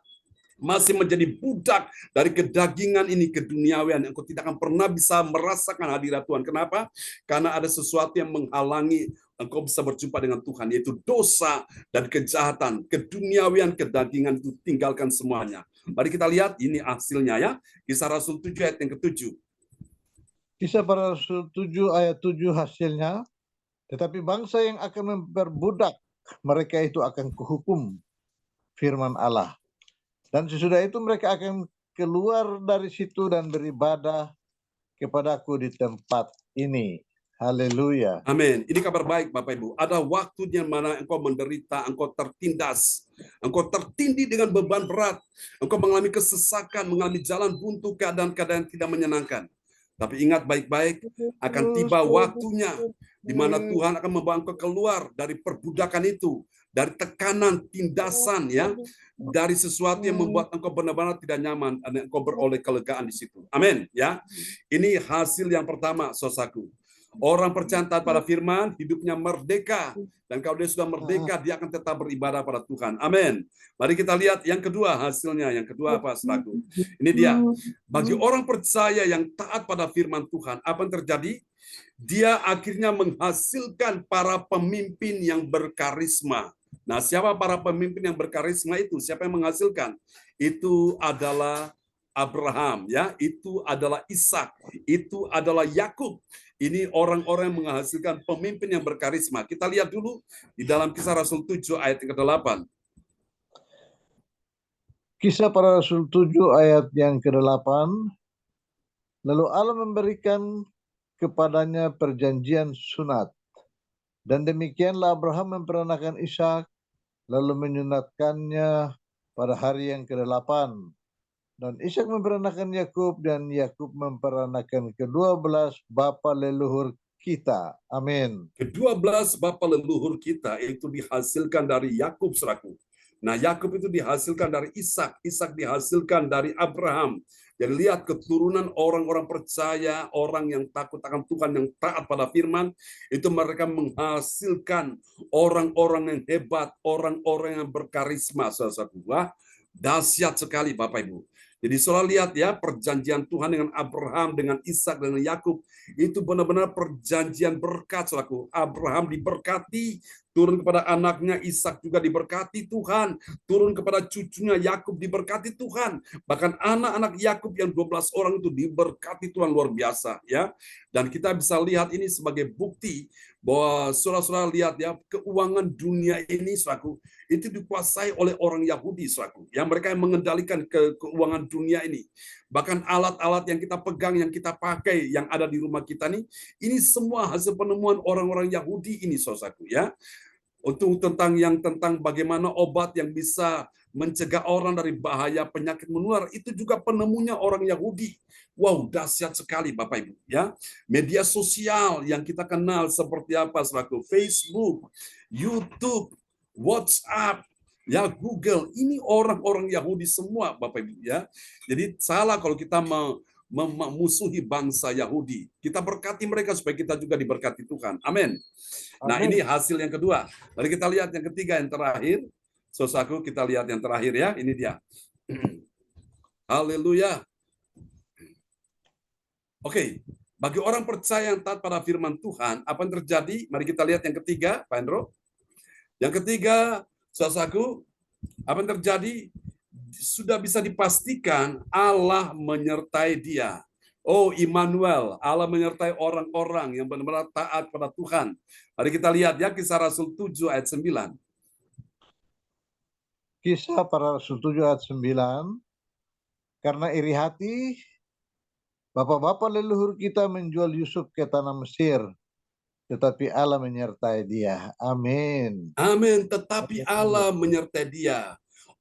masih menjadi budak dari kedagingan ini, keduniawian. Engkau tidak akan pernah bisa merasakan hadirat Tuhan. Kenapa? Karena ada sesuatu yang menghalangi engkau bisa berjumpa dengan Tuhan, yaitu dosa dan kejahatan, keduniawian, kedagingan itu tinggalkan semuanya. Mari kita lihat ini hasilnya, ya. Kisah Rasul 7 ayat yang ke-7. Kisah Para Rasul 7 ayat 7 hasilnya, tetapi bangsa yang akan memperbudak mereka itu akan kuhukum, firman Allah. Dan sesudah itu mereka akan keluar dari situ dan beribadah kepadaku di tempat ini. Haleluya. Amin. Ini kabar baik Bapak Ibu. Ada waktunya mana engkau menderita, engkau tertindas, engkau tertindih dengan beban berat, engkau mengalami kesesakan, mengalami jalan buntu, keadaan-keadaan tidak menyenangkan. Tapi ingat baik-baik, akan tiba waktunya di mana Tuhan akan membawa engkau keluar dari perbudakan itu, dari tekanan, tindasan, ya, dari sesuatu yang membuat engkau benar-benar tidak nyaman, dan engkau beroleh kelegaan di situ. Amin. Ya, ini hasil yang pertama, saudaraku. Orang percaya taat pada firman, hidupnya merdeka. Dan kalau dia sudah merdeka, dia akan tetap beribadah pada Tuhan. Amin. Mari kita lihat yang kedua hasilnya. Yang kedua apa, saudaraku? Ini dia. Bagi orang percaya yang taat pada firman Tuhan, apa yang terjadi? Dia akhirnya menghasilkan para pemimpin yang berkarisma. Nah, siapa para pemimpin yang berkarisma itu? Siapa yang menghasilkan? Itu adalah Abraham, ya. Itu adalah Ishak, itu adalah Yakub. Ini orang-orang yang menghasilkan pemimpin yang berkarisma. Kita lihat dulu di dalam Kisah Rasul 7 ayat yang ke-8. Kisah para Rasul 7 ayat yang ke-8. Lalu Allah memberikan kepadanya perjanjian sunat. Dan demikianlah Abraham memperanakan Ishak, lalu menyunatkannya pada hari yang ke-8. Dan Ishak memperanakan Yakub, dan Yakub memperanakan ke-12 bapa leluhur kita. Amin. Ke-12 bapa leluhur kita itu dihasilkan dari Yakub, saudaraku. Nah, Yakub itu dihasilkan dari Ishak, Ishak dihasilkan dari Abraham. Jadi lihat keturunan orang-orang percaya, orang yang takut akan Tuhan, yang taat pada firman, itu mereka menghasilkan orang-orang yang hebat, orang-orang yang berkarisma, saudaraku. Wah, dahsyat sekali Bapak Ibu. Jadi saudara lihat ya, perjanjian Tuhan dengan Abraham, dengan Ishak, dengan Yakub, itu benar-benar perjanjian berkat, saudaraku. Abraham diberkati, turun kepada anaknya, Ishak juga diberkati Tuhan, turun kepada cucunya Yakub diberkati Tuhan. Bahkan anak-anak Yakub yang 12 orang itu diberkati Tuhan luar biasa, ya. Dan kita bisa lihat ini sebagai bukti bahwa saudara-saudara lihat ya, keuangan dunia ini, saudaraku, itu dikuasai oleh orang Yahudi, saudaraku. Yang mereka yang mengendalikan keuangan dunia ini. Bahkan alat-alat yang kita pegang, yang kita pakai, yang ada di rumah kita nih, ini semua hasil penemuan orang-orang Yahudi ini, saudaraku, ya. Untuk tentang bagaimana obat yang bisa mencegah orang dari bahaya penyakit menular, itu juga penemunya orang Yahudi. Wow, dahsyat sekali Bapak Ibu, ya. Media sosial yang kita kenal seperti apa, saudaraku? Facebook, YouTube, WhatsApp, ya, Google, ini orang-orang Yahudi semua Bapak Ibu, ya. Jadi salah kalau kita memusuhi bangsa Yahudi. Kita berkati mereka supaya kita juga diberkati Tuhan. Amin. Nah, Amin. ini hasil yang kedua. Mari kita lihat yang ketiga, yang terakhir. Saudaraku, kita lihat yang terakhir ya. Ini dia. Haleluya. Oke, bagi orang percaya yang taat pada firman Tuhan, apa yang terjadi? Mari kita lihat yang ketiga, Pak Hendro. Yang ketiga, saudaraku, apa yang terjadi? Sudah bisa dipastikan Allah menyertai dia. Oh, Immanuel, Allah menyertai orang-orang yang benar-benar taat pada Tuhan. Mari kita lihat ya, Kisah Rasul 7 ayat 9. Kisah para Rasul 7 ayat 9. Karena iri hati, bapak-bapak leluhur kita menjual Yusuf ke tanah Mesir, tetapi Allah menyertai dia. Amin. Amin, tetapi Allah menyertai dia.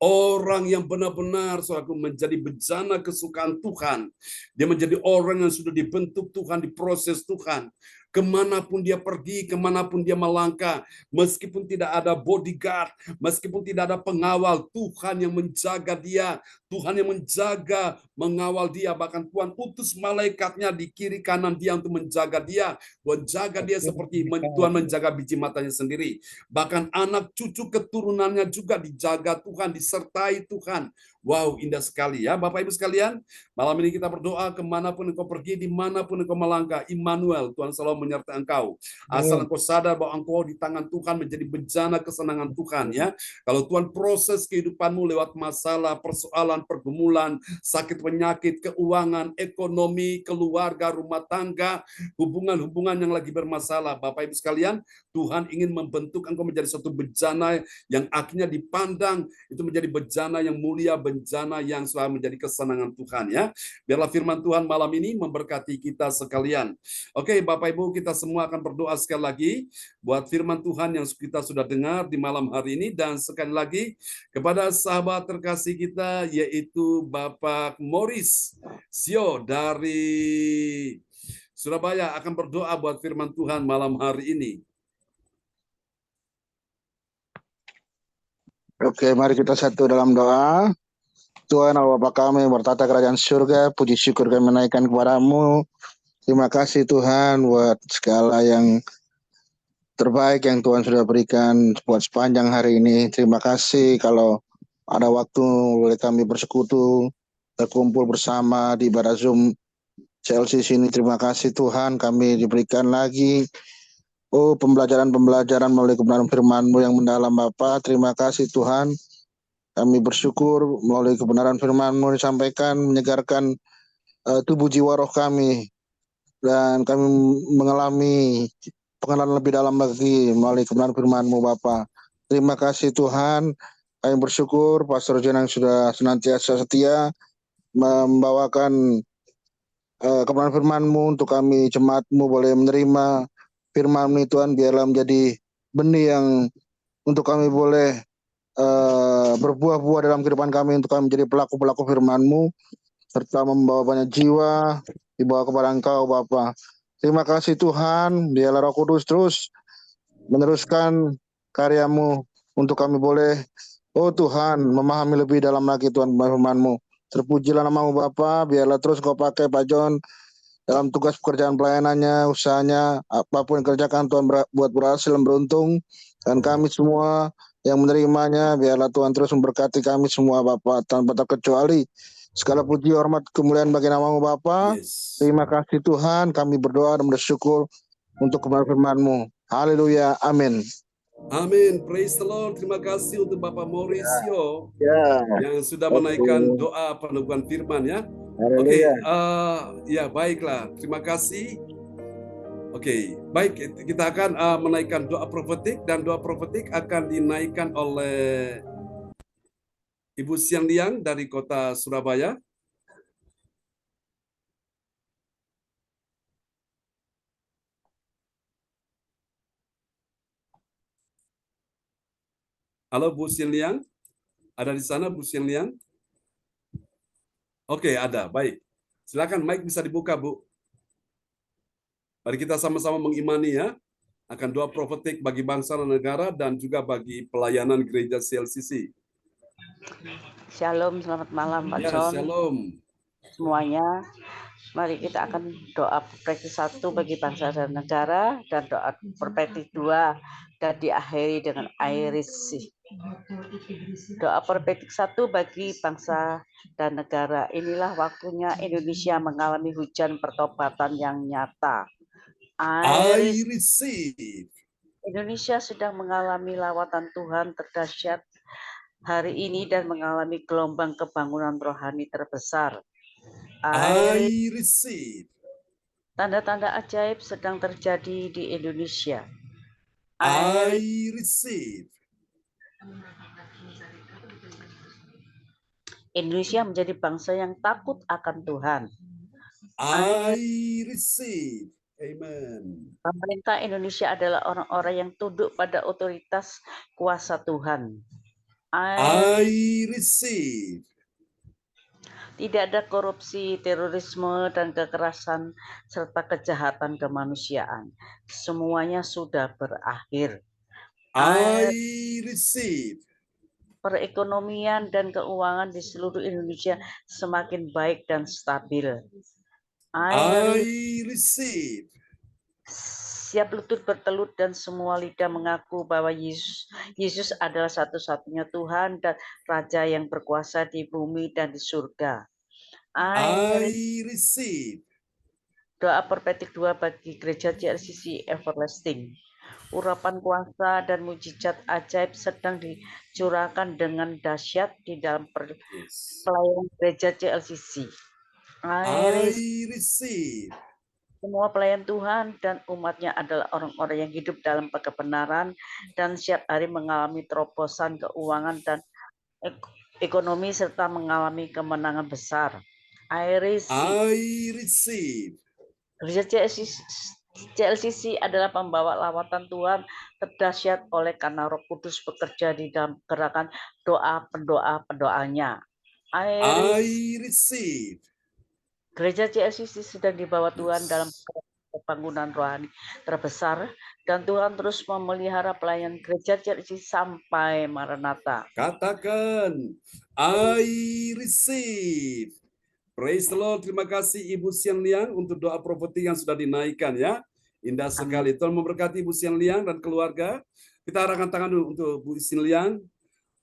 Orang yang benar-benar saudaraku menjadi bejana kesukaan Tuhan. Dia menjadi orang yang sudah dibentuk Tuhan, diproses Tuhan. Kemanapun dia pergi, kemanapun dia melangkah, meskipun tidak ada bodyguard, meskipun tidak ada pengawal, Tuhan yang menjaga dia, Tuhan yang menjaga, mengawal dia, bahkan Tuhan utus malaikatnya di kiri kanan dia untuk menjaga dia, Tuhan jaga dia seperti Tuhan menjaga biji matanya sendiri. Bahkan anak cucu keturunannya juga dijaga Tuhan, disertai Tuhan. Wow, indah sekali ya Bapak Ibu sekalian. Malam ini kita berdoa, kemanapun engkau pergi, dimanapun engkau melangkah, Immanuel, Tuhan selalu menyertai engkau. Asal engkau sadar bahwa engkau di tangan Tuhan, menjadi bejana kesenangan Tuhan ya. Kalau Tuhan proses kehidupanmu lewat masalah, persoalan, pergumulan, sakit penyakit, keuangan, ekonomi, keluarga, rumah tangga, hubungan-hubungan yang lagi bermasalah, Bapak Ibu sekalian, Tuhan ingin membentuk engkau menjadi satu bejana yang akhirnya dipandang itu menjadi bejana yang mulia, bencana yang selalu menjadi kesenangan Tuhan ya. Biarlah firman Tuhan malam ini memberkati kita sekalian. Oke, Bapak Ibu, kita semua akan berdoa sekali lagi buat firman Tuhan yang kita sudah dengar di malam hari ini, dan sekali lagi kepada sahabat terkasih kita yaitu Bapak Morris Sio dari Surabaya akan berdoa buat firman Tuhan malam hari ini. Oke, mari kita satu dalam doa. Tuhan Allah Bapa kami bertata kerajaan surga, puji syukur kami menaikkan kepadamu. Terima kasih Tuhan buat segala yang terbaik yang Tuhan sudah berikan buat sepanjang hari ini. Terima kasih kalau ada waktu boleh kami bersekutu, berkumpul bersama di ibadah Zoom CLC sini. Terima kasih Tuhan, kami diberikan lagi pembelajaran melalui kebenaran firman-Mu yang mendalam Bapa. Terima kasih Tuhan. Kami bersyukur melalui kebenaran firman-Mu disampaikan, menyegarkan tubuh jiwa roh kami. Dan kami mengalami pengenalan lebih dalam lagi melalui kebenaran firman-Mu Bapa. Terima kasih Tuhan. Kami bersyukur Pastor Jen yang sudah senantiasa setia membawakan kebenaran firman-Mu untuk kami jemaat-Mu boleh menerima firman-Mu Tuhan, biarlah menjadi benih yang untuk kami boleh berbuah-buah dalam kehidupan kami, untuk kami menjadi pelaku-pelaku firman-Mu, serta membawa banyak jiwa dibawa kepada Engkau Bapa. Terima kasih Tuhan, biarlah Roh Kudus terus meneruskan karya-Mu untuk kami boleh, Tuhan, memahami lebih dalam lagi Tuhan firman-Mu. Terpujilah nama-Mu Bapa, biarlah terus Kau pakai Pak John dalam tugas pekerjaan pelayanannya, usahanya, apapun yang kerjakan Tuhan buat berhasil dan beruntung. Dan kami semua yang menerimanya, biarlah Tuhan terus memberkati kami semua Bapa tanpa terkecuali. Segala puji, hormat, kemuliaan bagi nama-Mu Bapa. Yes. Terima kasih Tuhan, kami berdoa dan bersyukur untuk kebenaran firman-Mu. Haleluya, amin. Amin, praise the Lord. Terima kasih untuk Bapak Morris Sio Ya, yang sudah menaikkan doa peneguhan firman ya. Oke, ya baiklah. Terima kasih. Oke, baik, kita akan menaikkan doa profetik, dan doa profetik akan dinaikkan oleh Ibu Siang Liang dari kota Surabaya. Halo Bu Siang Liang, ada di sana Bu Siang Liang? Oke, ada, baik. Silakan mic bisa dibuka Bu. Mari kita sama-sama mengimani ya akan doa profetik bagi bangsa dan negara dan juga bagi pelayanan gereja CLCC. Shalom, selamat malam Pak Ya, John. shalom. Semuanya. Mari kita akan doa profetik 1 bagi bangsa dan negara, dan doa profetik 2 dan diakhiri dengan air isi. Doa profetik 1 bagi bangsa dan negara. Inilah waktunya Indonesia mengalami hujan pertobatan yang nyata. I receive. Indonesia sedang mengalami lawatan Tuhan terdahsyat hari ini dan mengalami gelombang kebangunan rohani terbesar. I receive. Tanda-tanda ajaib sedang terjadi di Indonesia. I receive. Indonesia menjadi bangsa yang takut akan Tuhan. I receive. Amen. Pemerintah Indonesia adalah orang-orang yang tunduk pada otoritas kuasa Tuhan. I receive. Tidak ada korupsi, terorisme, dan kekerasan, serta kejahatan kemanusiaan. Semuanya sudah berakhir. I receive. Perekonomian dan keuangan di seluruh Indonesia semakin baik dan stabil. I receive. Siap lutut bertelut dan semua lidah mengaku bahwa Yesus adalah satu-satunya Tuhan dan Raja yang berkuasa di bumi dan di surga. I receive. Doa profetik 2 bagi gereja CLCC Everlasting. Urapan kuasa dan mujizat ajaib sedang dicurahkan dengan dahsyat di dalam pelayanan gereja CLCC. I receive. Semua pelayan Tuhan dan umatnya adalah orang-orang yang hidup dalam kebenaran dan setiap hari mengalami terobosan keuangan dan ekonomi serta mengalami kemenangan besar. I receive. I receive. Gereja CLCC adalah pembawa lawatan Tuhan terdahsyat oleh karena Roh Kudus bekerja di dalam gerakan doanya. I receive. Gereja CLCC sedang dibawa Tuhan dalam pembangunan rohani terbesar dan Tuhan terus memelihara pelayan gereja CLCC sampai Maranatha. Katakan, I receive. Praise the Lord. Terima kasih Ibu Sian Liang untuk doa profeti yang sudah dinaikkan ya. Indah sekali. Tuhan memberkati Ibu Sian Liang dan keluarga. Kita arahkan tangan dulu untuk Bu Sian Liang.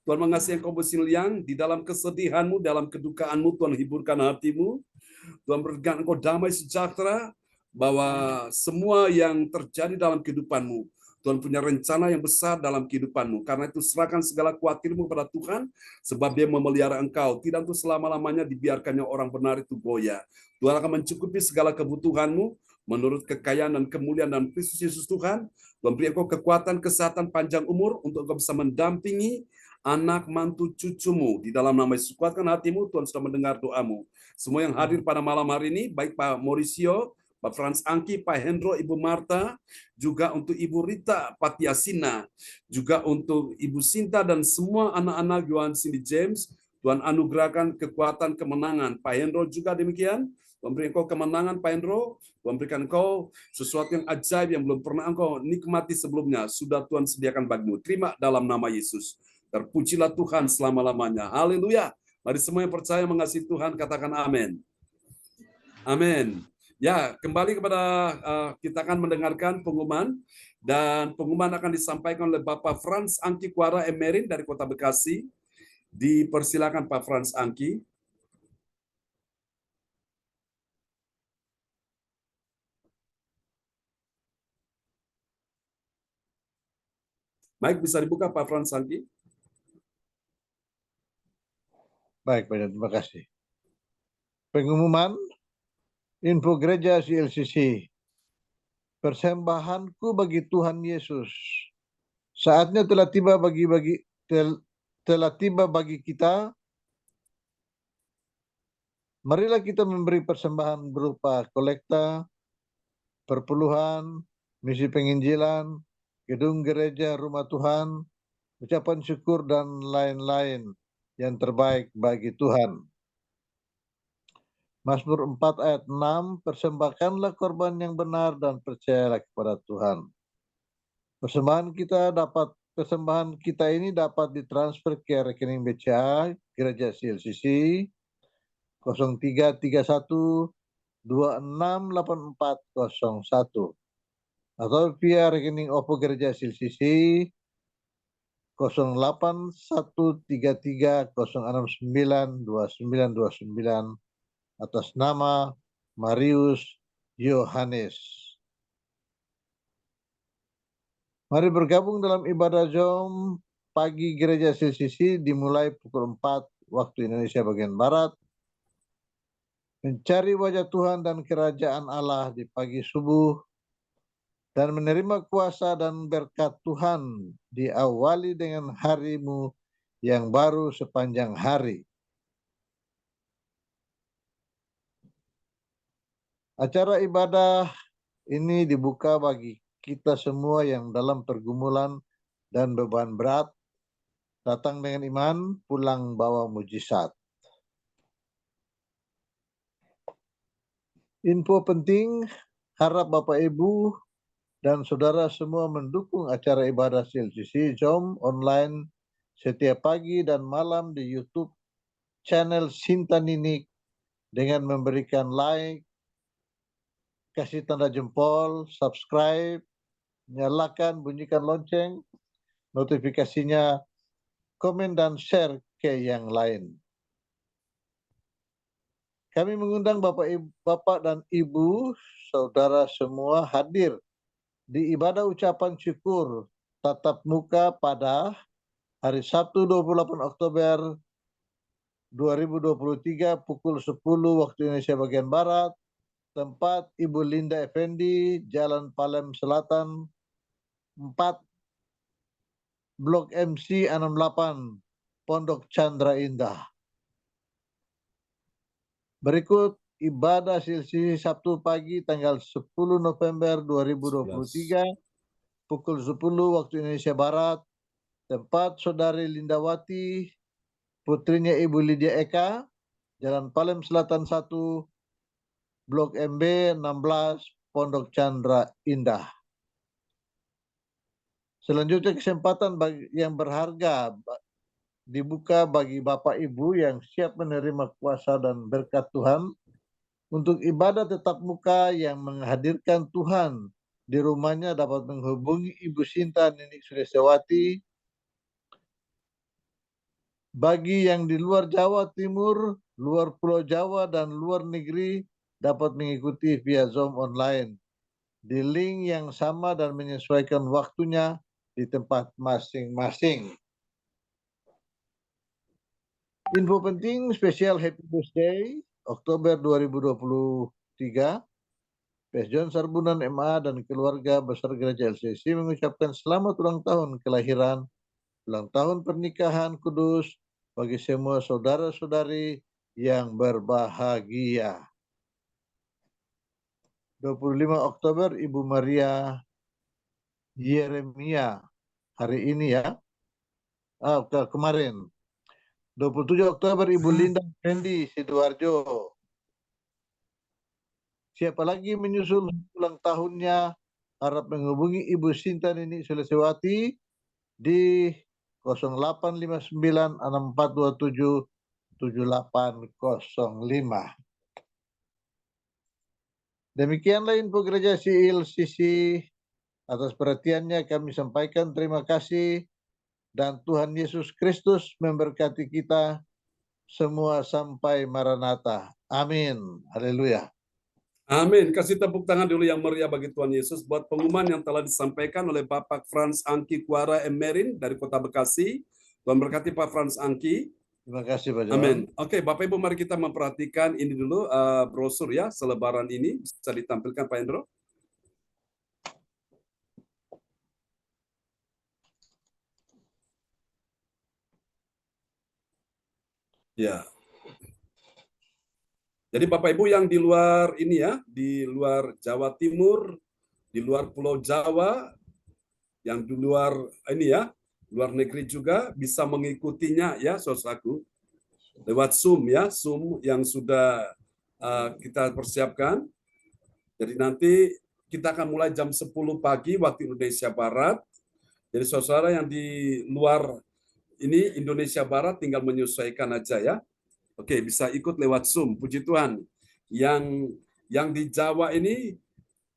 Tuhan mengasihi engkau Bu Sian Liang. Di dalam kesedihanmu, dalam kedukaanmu, Tuhan hiburkan hatimu. Tuhan berikan engkau damai sejahtera. Bahwa semua yang terjadi dalam kehidupanmu, Tuhan punya rencana yang besar dalam kehidupanmu. Karena itu serahkan segala khawatirmu kepada Tuhan, sebab Dia memelihara engkau. Tidak untuk selama-lamanya dibiarkannya orang benar itu goyah. Tuhan akan mencukupi segala kebutuhanmu menurut kekayaan dan kemuliaan dan Kristus Yesus Tuhan. Tuhan beri engkau kekuatan, kesehatan, panjang umur untuk engkau bisa mendampingi anak, mantu, cucumu. Di dalam nama Yesus, kuatkan hatimu, Tuhan sudah mendengar doamu. Semua yang hadir pada malam hari ini, baik Pak Mauricio, Pak Frans Angki, Pak Hendro, Ibu Marta, juga untuk Ibu Rita Patiasina, juga untuk Ibu Sinta dan semua anak-anak Yohan Cindy James, Tuhan anugerahkan kekuatan kemenangan. Pak Hendro juga demikian, Tuhan beri engkau kemenangan Pak Hendro, Tuhan berikan engkau sesuatu yang ajaib yang belum pernah engkau nikmati sebelumnya, sudah Tuhan sediakan bagimu. Terima dalam nama Yesus. Terpujilah Tuhan selama-lamanya. Haleluya. Mari semua yang percaya mengasihi Tuhan, katakan amin. Amin. Ya, kembali kepada kita akan mendengarkan pengumuman dan pengumuman akan disampaikan oleh Bapak Frans Angki Kuara Emerin dari Kota Bekasi. Dipersilakan Pak Frans Angki. Baik, bisa dibuka Pak Frans Angki. Baik, Pak, terima kasih. Pengumuman info gereja CLCC. Persembahanku bagi Tuhan Yesus. Saatnya telah tiba bagi kita. Marilah kita memberi persembahan berupa kolekta, perpuluhan, misi penginjilan, gedung gereja, rumah Tuhan, ucapan syukur dan lain-lain yang terbaik bagi Tuhan. Mazmur 4 ayat 6, persembahkanlah korban yang benar dan percayalah kepada Tuhan. Persembahan kita ini dapat ditransfer ke rekening BCA Gereja CLCC 0331 268401 atau via rekening OPPO Gereja CLCC 08133069299 atas nama Marius Yohanes. Mari bergabung dalam ibadah Zoom pagi Gereja CLCC dimulai pukul 4 waktu Indonesia bagian Barat. Mencari wajah Tuhan dan kerajaan Allah di pagi subuh dan menerima kuasa dan berkat Tuhan diawali dengan harimu yang baru sepanjang hari. Acara ibadah ini dibuka bagi kita semua yang dalam pergumulan dan beban berat, datang dengan iman, pulang bawa mujizat. Info penting, harap Bapak Ibu dan saudara semua mendukung acara ibadah CLCC Zoom online setiap pagi dan malam di YouTube channel Sinta Ninik dengan memberikan like, kasih tanda jempol, subscribe, nyalakan, bunyikan lonceng, notifikasinya, komen dan share ke yang lain. Kami mengundang Bapak dan Ibu, saudara semua hadir di ibadah ucapan syukur tatap muka pada hari Sabtu 28 Oktober 2023 pukul 10 waktu Indonesia bagian Barat, tempat Ibu Linda Effendi, Jalan Palem Selatan 4, Blok MC 68, Pondok Chandra Indah. Berikut ibadah silsilah Sabtu pagi tanggal 10 November 2023 pukul 10 waktu Indonesia Barat. Tempat Saudari Lindawati, putrinya Ibu Lydia Eka, Jalan Palem Selatan 1, Blok MB 16, Pondok Chandra Indah. Selanjutnya kesempatan yang berharga dibuka bagi Bapak Ibu yang siap menerima kuasa dan berkat Tuhan untuk ibadah tetap muka yang menghadirkan Tuhan di rumahnya dapat menghubungi Ibu Sinta Ninik Sulistiyawati. Bagi yang di luar Jawa Timur, luar Pulau Jawa, dan luar negeri dapat mengikuti via Zoom online di link yang sama dan menyesuaikan waktunya di tempat masing-masing. Info penting spesial Happy Birthday Oktober 2023. PS John Sarbunan MA dan keluarga besar Gereja LCC mengucapkan selamat ulang tahun kelahiran, ulang tahun pernikahan kudus bagi semua saudara-saudari yang berbahagia. 25 Oktober Ibu Maria Yeremia hari ini ya. Kemarin. 27 Oktober Ibu Linda Fendi Sidoarjo. Siapa lagi menyusul ulang tahunnya harap menghubungi Ibu Sinta Ninik Sulistiyawati di 085964277805. Demikianlah info Gereja CLCC. Atas perhatiannya kami sampaikan terima kasih dan Tuhan Yesus Kristus memberkati kita semua sampai Maranatha. Amin. Haleluya. Amin. Kasih tepuk tangan dulu yang meriah bagi Tuhan Yesus buat pengumuman yang telah disampaikan oleh Bapak Frans Angki Kuara Emerin dari Kota Bekasi. Tuhan berkati Pak Frans Angki. Terima kasih Pak John. Amin. Oke, Bapak Ibu mari kita memperhatikan ini dulu brosur ya selebaran ini bisa ditampilkan Pak Hendro. Ya. Jadi Bapak Ibu yang di luar ini ya, di luar Jawa Timur, di luar Pulau Jawa, yang di luar ini ya, luar negeri juga bisa mengikutinya ya, saudaraku, lewat Zoom ya, Zoom yang sudah kita persiapkan. Jadi nanti kita akan mulai jam 10 pagi waktu Indonesia Barat. Jadi saudara yang di luar ini Indonesia Barat tinggal menyesuaikan aja ya. Oke, bisa ikut lewat Zoom. Puji Tuhan. Yang di Jawa ini,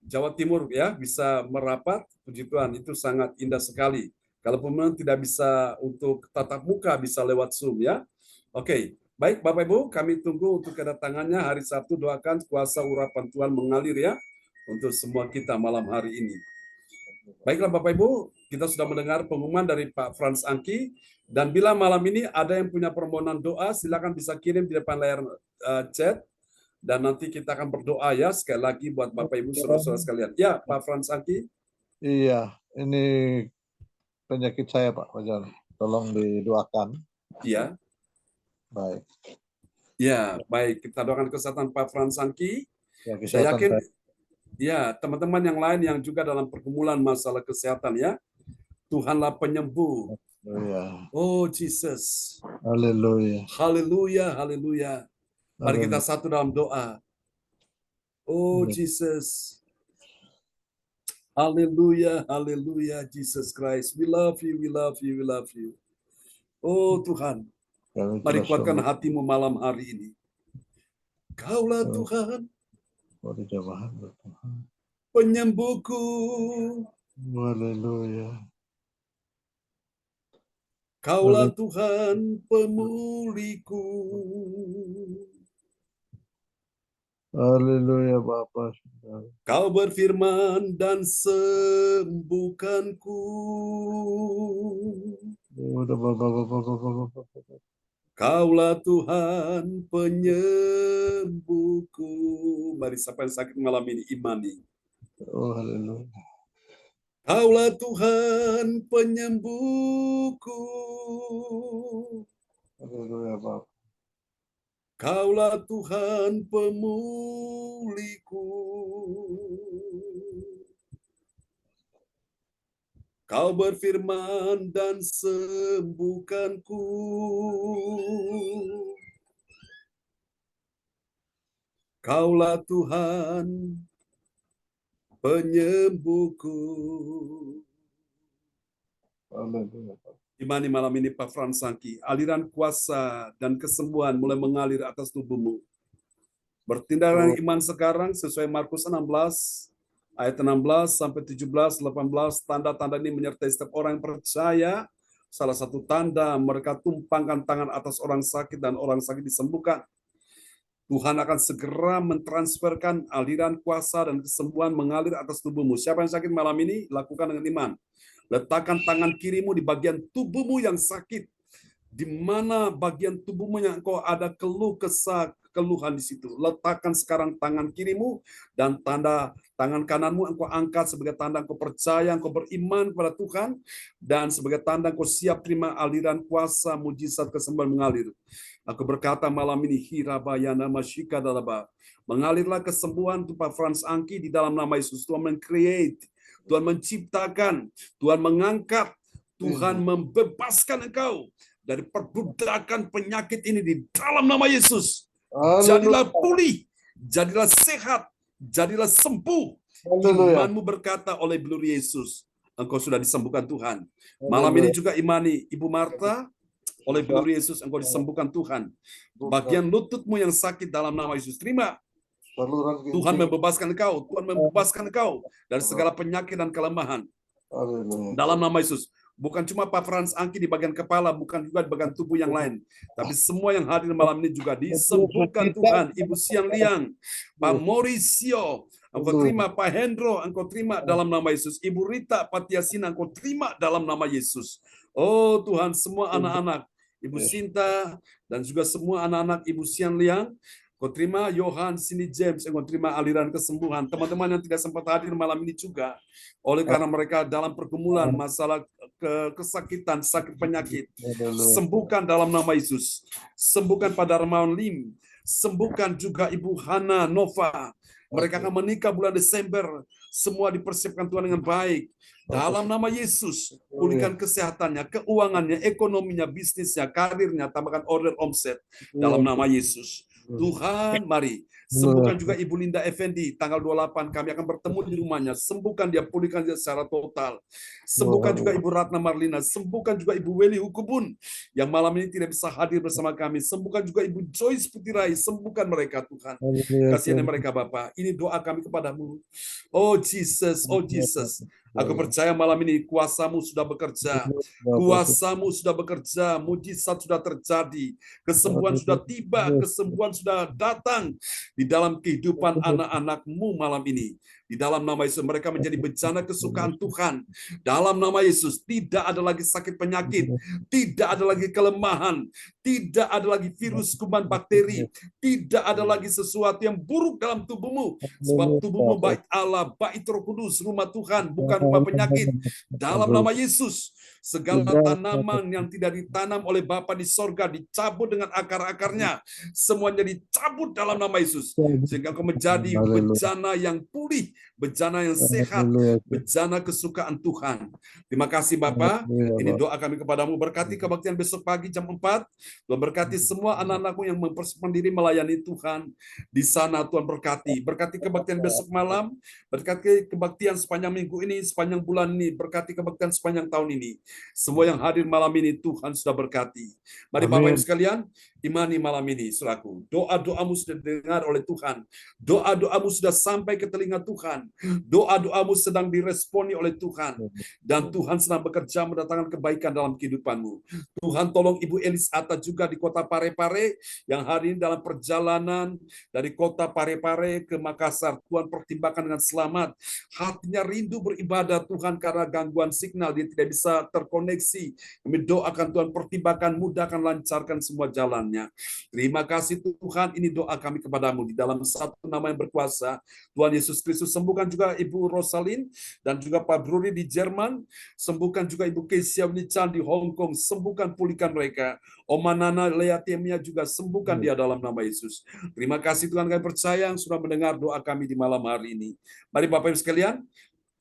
Jawa Timur ya, bisa merapat. Puji Tuhan, itu sangat indah sekali. Kalau memang tidak bisa untuk tatap muka, bisa lewat Zoom ya. Oke, baik Bapak Ibu, kami tunggu untuk kedatangannya hari Sabtu. Doakan kuasa urapan Tuhan mengalir ya, untuk semua kita malam hari ini. Baiklah Bapak Ibu, kita sudah mendengar pengumuman dari Pak Frans Angki. Dan bila malam ini ada yang punya permohonan doa, silakan bisa kirim di depan layar chat. Dan nanti kita akan berdoa ya, sekali lagi buat Bapak Ibu, saudara-saudara sekalian. Ya, Pak Frans Angki. Iya, ini penyakit saya Pak John. Tolong didoakan. Iya. Baik. Ya, baik. Kita doakan kesehatan Pak Frans Angki. Ya, Saya yakin, saya. ya, teman-teman yang lain yang juga dalam pergumulan masalah kesehatan ya, Tuhanlah penyembuh. Haleluya. Oh Jesus. Haleluya. Haleluya, haleluya. Mari kita satu dalam doa. Oh Jesus. Haleluya, haleluya, Jesus Christ. We love you, we love you, we love you. Oh Tuhan, mari kuatkan hatimu malam hari ini. Kaulah Tuhan, penyembuhku. Haleluya. Kaulah Tuhan pemulihku. Haleluya Bapa. Kau berfirman dan sembuhkanku. Kaulah Tuhan penyembuhku. Mari siapa yang sakit malam ini imani. Oh haleluya. Kaulah Tuhan penyembuhku. Haleluya Bapa. Kaulah Tuhan pemulihku. Kau berfirman dan sembuhkanku. Kaulah Tuhan penyembuhku. Haleluya Bapa. Imani malam ini Pak Frans Sangki, aliran kuasa dan kesembuhan mulai mengalir atas tubuhmu. Bertindak iman sekarang sesuai Markus 16 ayat 16 sampai 17, 18, tanda-tanda ini menyertai setiap orang yang percaya. Salah satu tanda mereka tumpangkan tangan atas orang sakit dan orang sakit disembuhkan. Tuhan akan segera mentransferkan aliran kuasa dan kesembuhan mengalir atas tubuhmu. Siapa yang sakit malam ini? Lakukan dengan iman. Letakkan tangan kirimu di bagian tubuhmu yang sakit. Di mana bagian tubuhmu yang engkau ada keluh kesah, keluhan di situ. Letakkan sekarang tangan kirimu dan tanda tangan kananmu engkau angkat sebagai tanda engkau percaya, engkau beriman kepada Tuhan, dan sebagai tanda engkau siap terima aliran kuasa, mujizat, kesembuhan mengalir. Aku berkata malam ini, Hirabayana Masyika Dalaba, mengalirlah kesembuhan untuk Pak Frans Angki di dalam nama Yesus. Tuhan men-create, Tuhan menciptakan, Tuhan mengangkat, Tuhan membebaskan engkau dari perbudakan penyakit ini di dalam nama Yesus. Jadilah pulih, jadilah sehat, jadilah sembuh. Haleluya. Imanmu berkata oleh belur Yesus, engkau sudah disembuhkan Tuhan. Malam ini juga imani Ibu Marta, oleh belur Yesus engkau disembuhkan Tuhan. Bagian lututmu yang sakit dalam nama Yesus, terima. Tuhan membebaskan engkau, Tuhan membebaskan engkau dari segala penyakit dan kelemahan. Haleluya. Dalam nama Yesus. Bukan cuma Pak Frans Angki di bagian kepala, bukan juga di bagian tubuh yang lain. Tapi semua yang hadir malam ini juga disembuhkan Tuhan. Ibu Siang Liang, Pak Mauricio, engkau terima. Pak Hendro, engkau terima dalam nama Yesus. Ibu Rita Patiasina, engkau terima dalam nama Yesus. Oh Tuhan, semua anak-anak, Ibu Sinta, dan juga semua anak-anak Ibu Siang Liang, kau terima. Johan, Cindy James, engkau terima aliran kesembuhan. Teman-teman yang tidak sempat hadir malam ini juga, oleh karena mereka dalam pergumulan masalah kesakitan, sakit penyakit, sembuhkan dalam nama Yesus. Sembuhkan pada Remawan Lim, sembuhkan juga Ibu Hana Nova. Mereka akan menikah bulan Desember. Semua dipersiapkan Tuhan dengan baik. Dalam nama Yesus, pulihkan kesehatannya, keuangannya, ekonominya, bisnisnya, karirnya, tambahkan order omset. Dalam nama Yesus. Tuhan, mari sembuhkan juga Ibu Linda Effendi. Tanggal 28 kami akan bertemu di rumahnya. Sembuhkan dia, pulihkan dia secara total. Sembuhkan juga Ibu Ratna Marlina. Sembuhkan juga Ibu Weli Hukubun yang malam ini tidak bisa hadir bersama kami. Sembuhkan juga Ibu Joyce Putirai. Sembuhkan mereka Tuhan. Kasihan mereka Bapa. Ini doa kami kepadamu. Oh Jesus, oh Jesus. Aku percaya malam ini kuasa-Mu sudah bekerja. Kuasa-Mu sudah bekerja. Mujizat sudah terjadi. Kesembuhan sudah tiba. Kesembuhan sudah datang di dalam kehidupan anak-anak-Mu malam ini. Di dalam nama Yesus mereka menjadi bencana kesukaan Tuhan. Dalam nama Yesus tidak ada lagi sakit penyakit. Tidak ada lagi kelemahan. Tidak ada lagi virus, kuman, bakteri. Tidak ada lagi sesuatu yang buruk dalam tubuhmu. Sebab tubuhmu baik Allah, baik Roh Kudus, rumah Tuhan, bukan rumah penyakit. Dalam nama Yesus, segala tanaman yang tidak ditanam oleh Bapa di sorga dicabut dengan akar-akarnya. Semuanya dicabut dalam nama Yesus. Sehingga kau menjadi bencana yang pulih, bencana yang sehat, bencana kesukaan Tuhan. Terima kasih Bapa. Ini doa kami kepadamu. Berkati kebaktian besok pagi jam 4. Tuhan berkati semua anak-anakmu yang mempersiapkan diri melayani Tuhan. Di sana Tuhan berkati. Berkati kebaktian besok malam. Berkati kebaktian sepanjang minggu ini, sepanjang bulan ini. Berkati kebaktian sepanjang tahun ini. Semua yang hadir malam ini Tuhan sudah berkati. Mari Bapak Ibu sekalian, imani malam ini selaku. Doa-doamu sudah didengar oleh Tuhan. Doa-doamu sudah sampai ke telinga Tuhan. Doa-doamu sedang diresponi oleh Tuhan. Dan Tuhan sedang bekerja mendatangkan kebaikan dalam kehidupanmu. Tuhan tolong Ibu Elis Atta juga di kota Parepare yang hari ini dalam perjalanan dari kota Parepare ke Makassar. Tuhan pertimbangkan dengan selamat. Hatinya rindu beribadah Tuhan karena gangguan signal. Dia tidak bisa terkoneksi. Kami doakan Tuhan pertimbangkan, mudahkan, lancarkan semua jalannya. dalamnya. Terima kasih Tuhan, ini doa kami kepadamu di dalam satu nama yang berkuasa. Tuhan Yesus Kristus, sembuhkan juga Ibu Rosalin dan juga Pak Bruri di Jerman, sembuhkan juga Ibu Kesia Wichan di Hong Kong, sembuhkan pulihkan mereka. Oma Nana Leatemia juga sembuhkan dia dalam nama Yesus. Terima kasih Tuhan, kami percaya yang sudah mendengar doa kami di malam hari ini. Mari Bapak Ibu sekalian,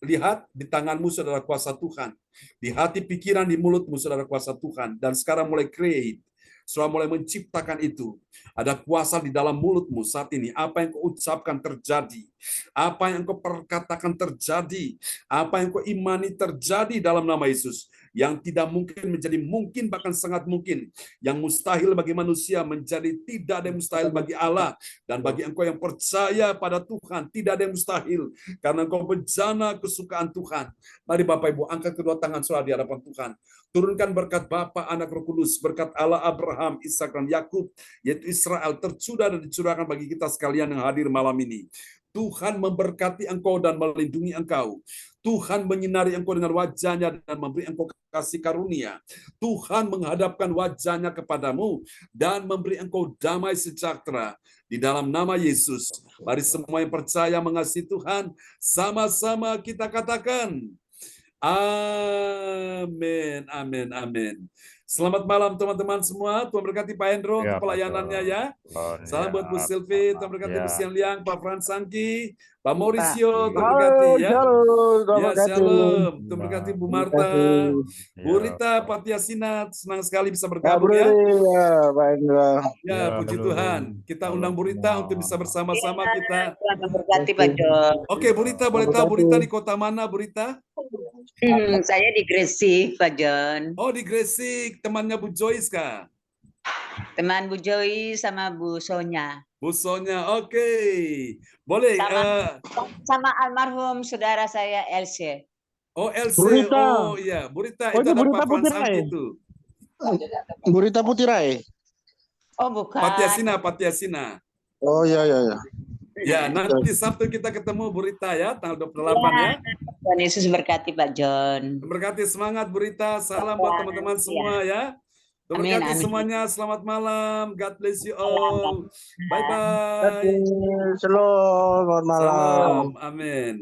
lihat di tanganmu saudara kuasa Tuhan. Di hati pikiran di mulutmu saudara kuasa Tuhan. Dan sekarang mulai create. Sudah mulai menciptakan itu. Ada kuasa di dalam mulutmu saat ini. Apa yang kau ucapkan terjadi. Apa yang kau perkatakan terjadi. Apa yang kau imani terjadi dalam nama Yesus. Yang tidak mungkin menjadi mungkin, bahkan sangat mungkin. Yang mustahil bagi manusia menjadi tidak ada yang mustahil bagi Allah. Dan bagi engkau yang percaya pada Tuhan, tidak ada yang mustahil. Karena engkau bejana kesukaan Tuhan. Mari Bapak Ibu, angkat kedua tangan saudara di hadapan Tuhan. Turunkan berkat Bapa, Anak, Roh Kudus, berkat Allah Abraham, Ishak dan Yakub, yaitu Israel, tercurah dan dicurahkan bagi kita sekalian yang hadir malam ini. Tuhan memberkati engkau dan melindungi engkau. Tuhan menyinari engkau dengan wajahnya dan memberi engkau kasih karunia. Tuhan menghadapkan wajahnya kepadamu dan memberi engkau damai sejahtera. Di dalam nama Yesus, mari semua yang percaya mengasihi Tuhan, sama-sama kita katakan, amin, amin, amin. Selamat malam teman-teman semua. Tuhan berkati Pak Hendro Ya, untuk pelayanannya ya. Salam buat Bu ya, Sylvie, Tuhan berkati Bu ya. Sian Liang, Pak Frans Sangki, Pak Pak. Mauricio, Tuhan Halo, berkati ya. shalom, Ya, terima kasih. shalom. Tuhan berkati Bu Terima Marta, kasih. Bu Rita, Pak Tiasinat, senang sekali bisa Pak bergabung ya. Bruri, ya, Pak Indra. Ya, puji halo. Tuhan. Kita Halo undang Bu Rita semua. untuk bisa bersama-sama kita. Tuhan memberkati Pak John. Oke, Bu Rita, boleh tahu Bu Rita di kota mana, Bu Rita? Saya di Gresik, Pak John. Oh, di Gresik, temannya Bu Joyce kah? Teman Bu Joy sama Bu Sonya. Bu Sonya, oke. Boleh. Sama almarhum saudara saya Else. Oh, LC. Bu Rita. Oh, iya. Bu Rita, Oh, itu itu ada Bu Rita Pak Frans Putri Angki lain? itu. Bu Rita Putirai. Oh bukan. Pak Tiasina. Oh, ya, ya, ya. Ya, nanti Sabtu kita ketemu Bu Rita ya, tanggal 28 ya. Tuhan Yesus berkati Pak John. Berkati semangat Bu Rita. Salam buat teman-teman semua ya. Amin, Berkati amin. semuanya. Selamat malam. God bless you all. Bye-bye. Shalom, selamat malam. Salam. Amin.